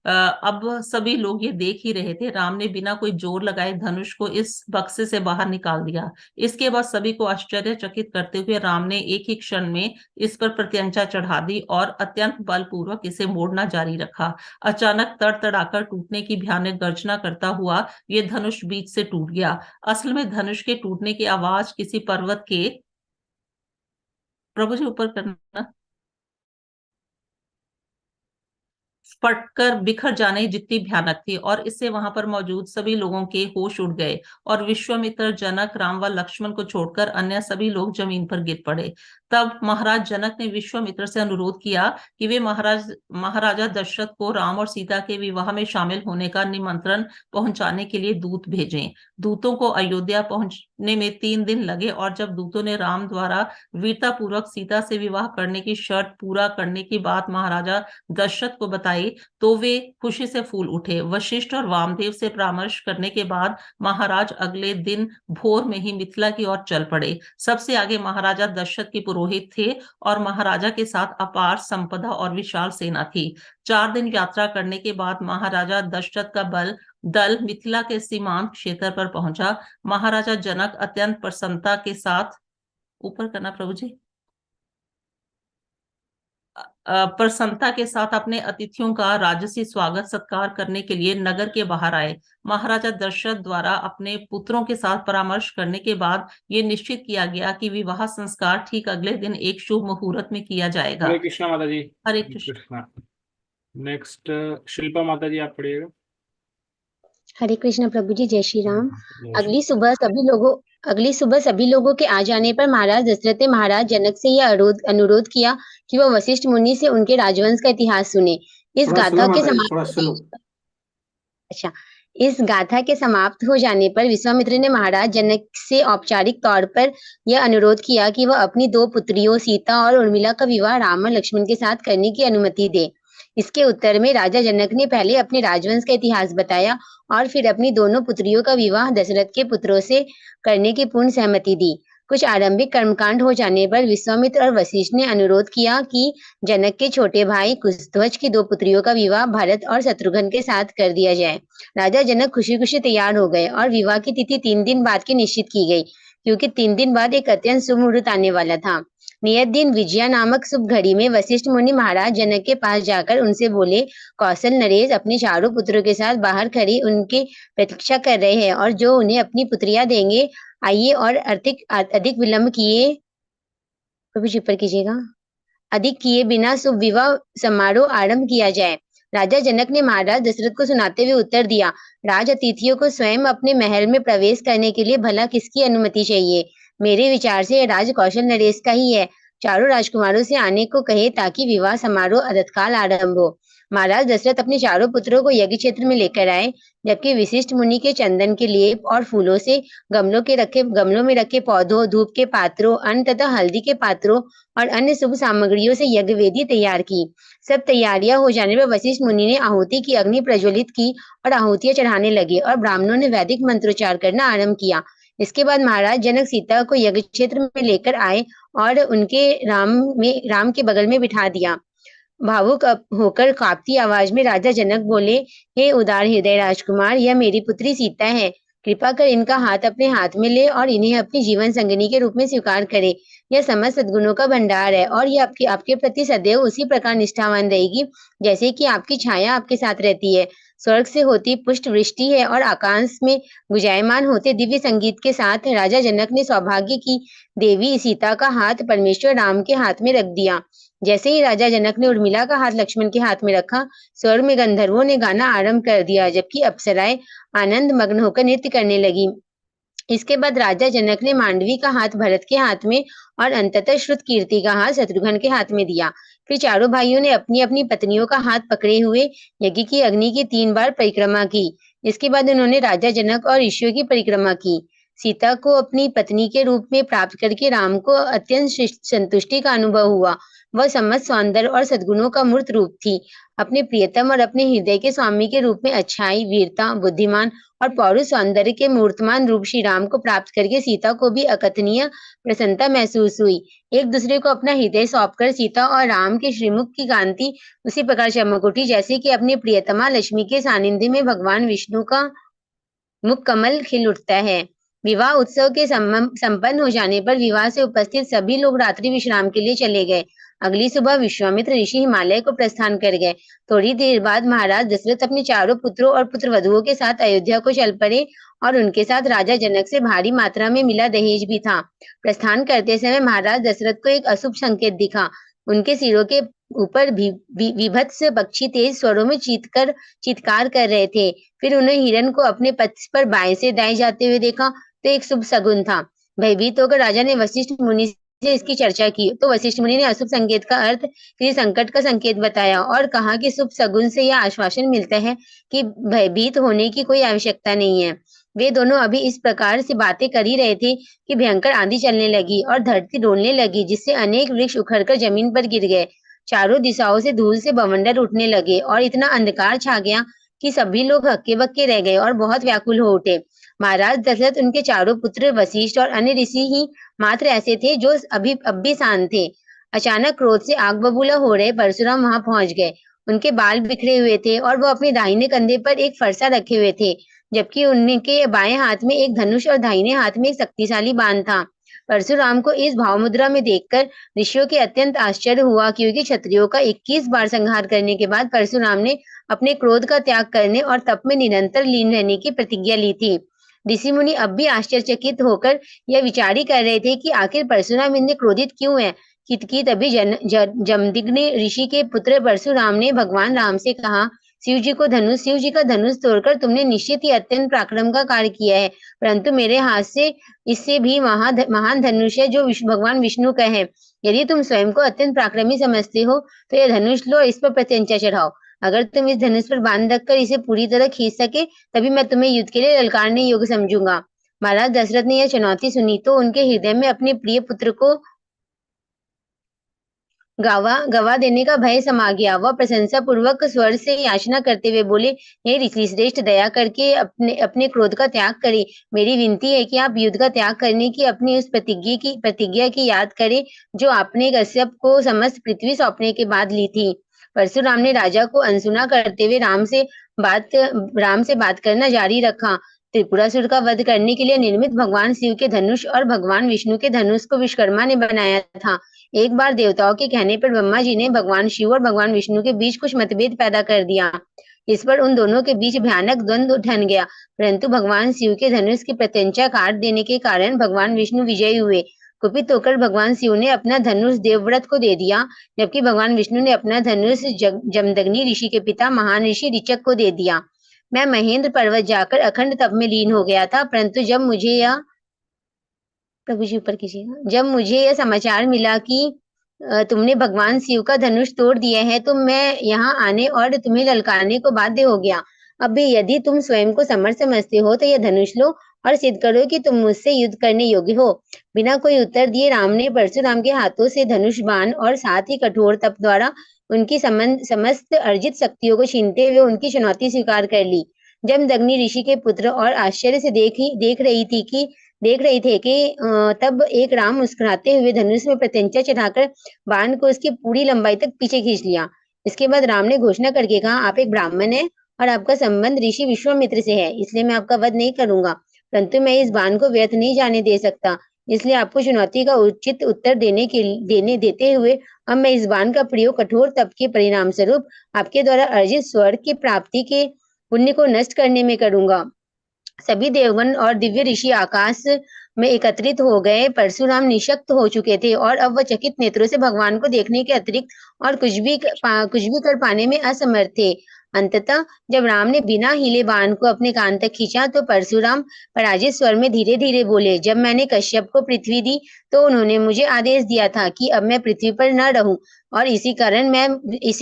अब सभी लोग ये देख ही रहे थे। राम ने बिना कोई जोर लगाए धनुष को इस बक्से से बाहर निकाल दिया। इसके बाद सभी को आश्चर्यचकित करते हुए राम ने एक ही क्षण में इस पर प्रत्यंचा चढ़ा दी और अत्यंत बलपूर्वक इसे मोड़ना जारी रखा। अचानक तड़तड़ाकर टूटने की भयानक गर्जना करता हुआ ये धनुष बीच से टूट गया। असल में धनुष के टूटने की आवाज किसी पर्वत के, प्रभु जी ऊपर करना, फटकर बिखर जाने जितनी भयानक थी और इससे वहां पर मौजूद सभी लोगों के होश उड़ गए और विश्वामित्र, जनक, राम व लक्ष्मण को छोड़कर अन्य सभी लोग जमीन पर गिर पड़े। तब महाराज जनक ने विश्वामित्र से अनुरोध किया कि वे महाराजा दशरथ को राम और सीता के विवाह में शामिल होने का निमंत्रण पहुंचाने के लिए दूत भेजें। दूतों को अयोध्या पहुंचने में 3 दिन लगे और जब दूतों ने राम द्वारा वीरतापूर्वक सीता से विवाह करने की शर्त पूरा करने की बात महाराजा दशरथ को बताई तो वे खुशी से फूल उठे। वशिष्ठ और वामदेव से परामर्श करने के बाद महाराज अगले दिन भोर में ही मिथिला की ओर चल पड़े। सबसे आगे महाराजा दशरथ के पुरोहित थे और महाराजा के साथ अपार संपदा और विशाल सेना थी। 4 दिन यात्रा करने के बाद महाराजा दशरथ का दल मिथिला के सीमांत क्षेत्र पर पहुंचा। महाराजा जनक अत्यंत प्रसन्नता के साथ, ऊपर करना प्रभु जी, प्रसन्नता के साथ अपने अतिथियों का राजसी स्वागत सत्कार करने के लिए नगर के बाहर आए। महाराजा दशरथ द्वारा अपने पुत्रों के साथ परामर्श करने के बाद ये निश्चित किया गया कि विवाह संस्कार ठीक अगले दिन एक शुभ मुहूर्त में किया जाएगा। हरे कृष्णा माता जी। हरे कृष्ण। नेक्स्ट शिल्पा माता जी, आप पढ़िएगा। हरे कृष्ण प्रभु जी, जय श्री राम। जय अगली सुबह सभी लोगों के आ जाने पर महाराज दशरथ ने महाराज जनक से यह अनुरोध किया कि वह वशिष्ठ मुनि से उनके राजवंश का इतिहास सुने। इस गाथा के समाप्त हो जाने पर विश्वामित्र ने महाराज जनक से औपचारिक तौर पर यह अनुरोध किया कि वह अपनी 2 पुत्रियों सीता और उर्मिला का विवाह राम और लक्ष्मण के साथ करने की अनुमति दे। इसके उत्तर में राजा जनक ने पहले अपने राजवंश का इतिहास बताया और फिर अपनी दोनों पुत्रियों का विवाह दशरथ के पुत्रों से करने की पूर्ण सहमति दी। कुछ आरंभिक कर्मकांड हो जाने पर विश्वामित्र और वशिष्ठ ने अनुरोध किया कि जनक के छोटे भाई कुशध्वज की 2 पुत्रियों का विवाह भरत और शत्रुघ्न के साथ कर दिया जाए। राजा जनक खुशी खुशी तैयार हो गए और विवाह की तिथि 3 दिन बाद की निश्चित की गई। क्योंकि 3 दिन बाद एक अत्यंत शुभ मुहूर्त आने वाला था। नियत दिन विजया नामक शुभ घड़ी में वशिष्ठ मुनि महाराज जनक के पास जाकर उनसे बोले, कौशल नरेश अपने चारों पुत्रों के साथ बाहर खड़ी उनकी प्रतीक्षा कर रहे हैं और जो उन्हें अपनी पुत्रियां देंगे, आइए और अधिक विलंब किए ऊपर कीजिएगा अधिक किए बिना शुभ विवाह समारोह आरंभ किया जाए। राजा जनक ने महाराज दशरथ को सुनाते हुए उत्तर दिया, राज अतिथियों को स्वयं अपने महल में प्रवेश करने के लिए भला किसकी अनुमति चाहिए? मेरे विचार से यह राज कौशल नरेश का ही है। चारों राजकुमारों से आने को कहे ताकि विवाह समारोह तत्काल आरंभ हो। महाराज दशरथ अपने चारों पुत्रों को यज्ञ क्षेत्र में लेकर आए, जबकि विशिष्ट मुनि के चंदन के लेप और फूलों से गमलों में रखे पौधों, धूप के पात्रों, अन्न तथा हल्दी के पात्रों और अन्य शुभ सामग्रियों से यज्ञ वेदी तैयार की। सब तैयारियां हो जाने पर वशिष्ठ मुनि ने आहुति की अग्नि प्रज्वलित की और आहुतियां चढ़ाने लगे और ब्राह्मणों ने वैदिक मंत्रोच्चार करना आरंभ किया। इसके बाद महाराज जनक सीता को यज्ञ क्षेत्र में लेकर आए और उनके राम के बगल में बिठा दिया। भावुक होकर कांपती आवाज में राजा जनक बोले, हे उदार हृदय राजकुमार, यह मेरी पुत्री सीता है। कृपा कर इनका हाथ अपने हाथ में ले और इन्हें अपनी जीवन संगिनी के रूप में स्वीकार करे। यह समस्त सद्गुणों का भंडार है और यह आपके प्रति सदैव उसी प्रकार निष्ठावान रहेगी जैसे कि आपकी छाया आपके साथ रहती है। स्वर्ग से होती पुष्ट वृष्टि है और आकाश में गुंजायमान होते दिव्य संगीत के साथ राजा जनक ने सौभाग्य की देवी सीता का हाथ परमेश्वर राम के हाथ में रख दिया। जैसे ही राजा जनक ने उर्मिला का हाथ लक्ष्मण के हाथ में रखा, स्वर्ग में गंधर्वों ने गाना आरंभ कर दिया, जबकि अप्सराएं आनंद मग्न होकर नृत्य करने लगी। इसके बाद राजा जनक ने मांडवी का हाथ भरत के हाथ में और अंततः श्रुत कीर्ति का हाथ शत्रुघ्न के हाथ में दिया। फिर चारों भाइयों ने अपनी अपनी पत्नियों का हाथ पकड़े हुए यज्ञ की अग्नि की 3 बार परिक्रमा की। इसके बाद उन्होंने राजा जनक और ऋषियों की परिक्रमा की। सीता को अपनी पत्नी के रूप में प्राप्त करके राम को अत्यंत संतुष्टि का अनुभव हुआ। वह समस्त सौंदर्य और सद्गुणों का मूर्त रूप थी। अपने प्रियतम और अपने हृदय के स्वामी के रूप में अच्छाई, वीरता, बुद्धिमान और पौरुष सौंदर्य के मूर्तमान रूप श्री राम को प्राप्त करके सीता को भी अकथनीय प्रसन्नता महसूस हुई। एक दूसरे को अपना हृदय सौंपकर सीता और राम के श्रीमुख की कांति उसी प्रकार चमक उठी जैसे कि अपने प्रियतमा लक्ष्मी के सानिध्य में भगवान विष्णु का मुख कमल खिल उठता है। विवाह उत्सव के संपन्न हो जाने पर विवाह से उपस्थित सभी लोग रात्रि विश्राम के लिए चले गए। अगली सुबह विश्वामित्र ऋषि हिमालय को प्रस्थान कर गए। थोड़ी देर बाद महाराज दशरथ अपने चारों पुत्रों और पुत्रवधुओं के साथ अयोध्या को चल पड़े और उनके साथ राजा जनक से भारी मात्रा में मिला दहेज भी था। प्रस्थान करते समय महाराज दशरथ को एक अशुभ संकेत दिखा। उनके सिरों के ऊपर विभत्स पक्षी तेज स्वरों में चीत्कार कर रहे थे। फिर उन्हें हिरण को अपने पथ पर बाएं से दाएं जाते हुए देखा तो एक शुभ शगुन था। भयभीत होकर राजा ने वशिष्ठ मुनि से इसकी चर्चा की तो वशिष्ठ मुनि ने अशुभ संकेत का अर्थ किसी संकट का संकेत बताया और कहा कि शुभ शगुन से यह आश्वासन मिलता है कि भयभीत होने की कोई आवश्यकता नहीं है। वे दोनों अभी इस प्रकार से बातें कर ही रहे थे कि भयंकर आंधी चलने लगी और धरती डोलने लगी, जिससे अनेक वृक्ष उखड़कर जमीन पर गिर गए। चारों दिशाओं से धूल से बवंडर उठने लगे और इतना अंधकार छा गया कि सभी लोग हक्के बक्के रह गए और बहुत व्याकुल हो उठे। महाराज दशरथ, उनके चारों पुत्र वशिष्ठ और अन्य ऋषि ही मात्र ऐसे थे जो अब भी शांत थे। अचानक क्रोध से आग बबूला हो रहे परशुराम वहां पहुंच गए। उनके बाल बिखरे हुए थे और वो अपने दाहिने कंधे पर एक फरसा रखे हुए थे, जबकि उनके बाएं हाथ में एक धनुष और दाहिने हाथ में एक शक्तिशाली बाण था। परशुराम को इस भाव मुद्रा में देखकर ऋषियों के अत्यंत आश्चर्य हुआ, क्योंकि क्षत्रियों का 21 बार संहार करने के बाद परशुराम ने अपने क्रोध का त्याग करने और तप में निरंतर लीन रहने की प्रतिज्ञा ली थी। ऋषि मुनि अब भी आश्चर्यचकित होकर यह विचार ही कर रहे थे कि आखिर परशुराम इतने क्रोधित क्यों है। कि तभी जमदग्नि ऋषि के पुत्र परशुराम ने भगवान राम से कहा, शिव जी का धनुष तोड़कर तुमने निश्चित ही अत्यंत पराक्रम का कार्य किया है, परंतु मेरे हाथ से इससे भी महान धनुष है जो भगवान विष्णु का है। यदि तुम स्वयं को अत्यंत पराक्रमी समझते हो तो यह धनुष लो और इस पर प्रत्यंचा चढ़ाओ। अगर तुम इस धनुष पर बांध रखकर इसे पूरी तरह खींच सके तभी मैं तुम्हें युद्ध के लिए ललकारने योग्य समझूंगा। महाराज दशरथ ने यह चुनौती सुनी तो उनके हृदय में अपने प्रिय पुत्र को गवा देने का भय समा गया। वह प्रशंसा पूर्वक स्वर से याचना करते हुए बोले, हे ऋषि श्रेष्ठ, दया करके अपने क्रोध का त्याग करें। मेरी विनती है कि आप युद्ध का त्याग करने की अपनी उस प्रतिज्ञा की याद करें जो आपने कश्यप को समस्त पृथ्वी सौंपने के बाद ली थी। परशुराम ने राजा को अनसुना करते हुए राम से बात करना जारी रखा। त्रिपुरासुर का वध करने के लिए निर्मित भगवान शिव के धनुष और भगवान विष्णु के धनुष को विश्वकर्मा ने बनाया था। एक बार देवताओं के कहने पर ब्रह्मा जी ने भगवान शिव और भगवान विष्णु के बीच कुछ मतभेद पैदा कर दिया। इस पर उन दोनों के बीच भयानक द्वंद्व ठन गया, परंतु भगवान शिव के धनुष की प्रत्यंचा काट देने के कारण भगवान विष्णु विजयी हुए। कुपित होकर भगवान शिव ने अपना धनुष देवव्रत को दे दिया, जबकि भगवान विष्णु ने अपना धनुष जमदग्नि ऋषि के पिता महान ऋषि ऋचक को दे दिया। मैं महेंद्र पर्वत जाकर अखंड तप में लीन हो गया था, परंतु जब मुझे यह प्रभु जी ऊपर कीजिएगा, जब मुझे यह समाचार मिला कि तुमने भगवान शिव का धनुष तोड़ दिया है, तो मैं यहाँ आने और तुम्हें ललकारने को बाध्य हो गया। अब भी यदि तुम स्वयं को समर्थ समझते हो तो यह धनुष लो और सिद्ध करो कि तुम मुझसे युद्ध करने योग्य हो। बिना कोई उत्तर दिए राम ने परशुराम के हाथों से धनुष बाण और साथ ही कठोर तप द्वारा उनकी समस्त अर्जित शक्तियों को छीनते हुए उनकी चुनौती स्वीकार कर ली। जमदग्नि ऋषि के पुत्र और आश्चर्य से देख रहे थे कि तब एक राम मुस्कुराते हुए धनुष में प्रत्यंचा चढ़ाकर बाण को उसकी पूरी लंबाई तक पीछे खींच लिया। इसके बाद राम ने घोषणा करके कहा, आप एक ब्राह्मण हैं और आपका संबंध ऋषि विश्वामित्र से है, इसलिए मैं आपका वध नहीं करूंगा, परंतु मैं इस बाण को व्यर्थ नहीं जाने दे सकता। इसलिए आपको चुनौती का उचित उत्तर देते हुए अब मैं इस बाण का प्रयोग कठोर तप के परिणाम स्वरूप आपके द्वारा अर्जित स्वर्ग की प्राप्ति के पुण्य को नष्ट करने में करूंगा। सभी देवगण और दिव्य ऋषि आकाश में एकत्रित हो गए। परशुराम निशक्त हो चुके थे और अब वह चकित नेत्रों से भगवान को देखने के अतिरिक्त और कुछ भी कर पाने में असमर्थ थे। अंततः जब राम ने बिना हिले बाण को अपने कान तक खींचा तो परशुराम पराजित स्वर में धीरे धीरे बोले, जब मैंने कश्यप को पृथ्वी दी तो उन्होंने मुझे आदेश दिया था कि अब मैं पृथ्वी पर न रहूं, और इसी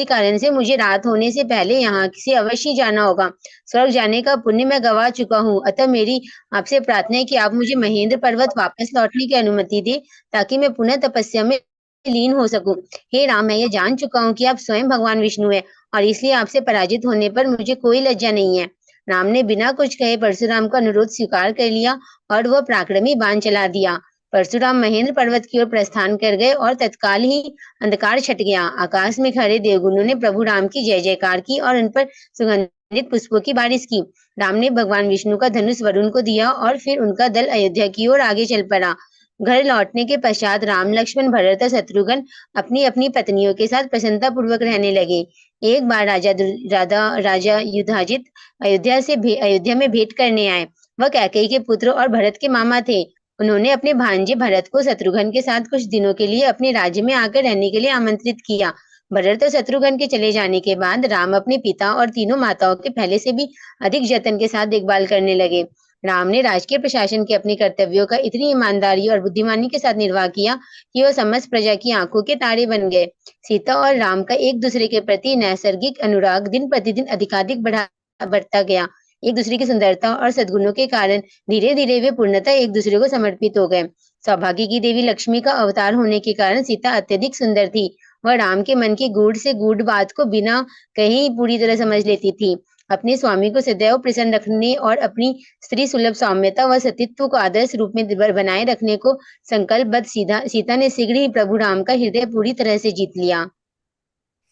कारण से मुझे रात होने से पहले यहाँ से अवश्य जाना होगा। स्वर्ग जाने का पुण्य मैं गवा चुका हूँ, अतः मेरी आपसे प्रार्थना है कि आप मुझे महेंद्र पर्वत वापस लौटने की अनुमति दे ताकि मैं पुनः तपस्या में लीन हो सकूं। हे राम, मैं ये जान चुका हूँ कि आप स्वयं भगवान विष्णु हैं और इसलिए आपसे पराजित होने पर मुझे कोई लज्जा नहीं है। राम ने बिना कुछ कहे परशुराम का अनुरोध स्वीकार कर लिया और वह पराक्रमी बाण चला दिया। परशुराम महेंद्र पर्वत की ओर प्रस्थान कर गए और तत्काल ही अंधकार छट गया। आकाश में खड़े देवगुणों ने प्रभु राम की जय जयकार की और उन पर सुगंधित पुष्पों की बारिश की। राम ने भगवान विष्णु का धनुष वरुण को दिया और फिर उनका दल अयोध्या की ओर आगे चल पड़ा। घर लौटने के पश्चात राम, लक्ष्मण, भरत और शत्रुघ्न अपनी अपनी पत्नियों के साथ प्रसन्नता पूर्वक रहने लगे। एक बार राजा युधाजित अयोध्या में भेंट करने आए। वह कैकेयी के पुत्र और भरत के मामा थे। उन्होंने अपने भांजे भरत को शत्रुघ्न के साथ कुछ दिनों के लिए अपने राज्य में आकर रहने के लिए आमंत्रित किया। भरत और शत्रुघ्न के चले जाने के बाद राम अपने पिता और तीनों माताओं के पहले से भी अधिक जतन के साथ देखभाल करने लगे। राम ने राजकीय प्रशासन के अपने कर्तव्यों का इतनी ईमानदारी और बुद्धिमानी के साथ निर्वाह किया कि वह समस्त प्रजा की आंखों के तारे बन गए। सीता और राम का एक दूसरे के प्रति नैसर्गिक अनुराग दिन प्रतिदिन अधिकाधिक बढ़ता गया। एक दूसरे की सुंदरता और सद्गुणों के कारण धीरे धीरे वे पूर्णतः एक दूसरे को समर्पित हो गए। सौभाग्य की देवी लक्ष्मी का अवतार होने के कारण सीता अत्यधिक सुंदर थी। वह राम के मन की गूढ़ से गूढ़ बात को बिना कहीं पूरी तरह समझ लेती थी। अपने स्वामी को सदैव प्रसन्न रखने और अपनी स्त्री सुलभ सौम्यता व सतीत्व को आदर्श रूप में बनाए रखने को संकल्पबद्ध सीता ने शीघ्र ही प्रभु राम का हृदय पूरी तरह से जीत लिया।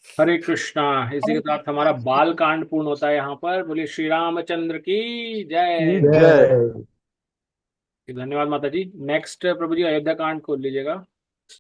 हरे कृष्णा। इसी के साथ हमारा बाल कांड पूर्ण होता है। यहाँ पर बोलिए श्री रामचंद्र की जय। जय। धन्यवाद माता जी। नेक्स्ट प्रभु जी अयोध्या कांड खोल लीजिएगा।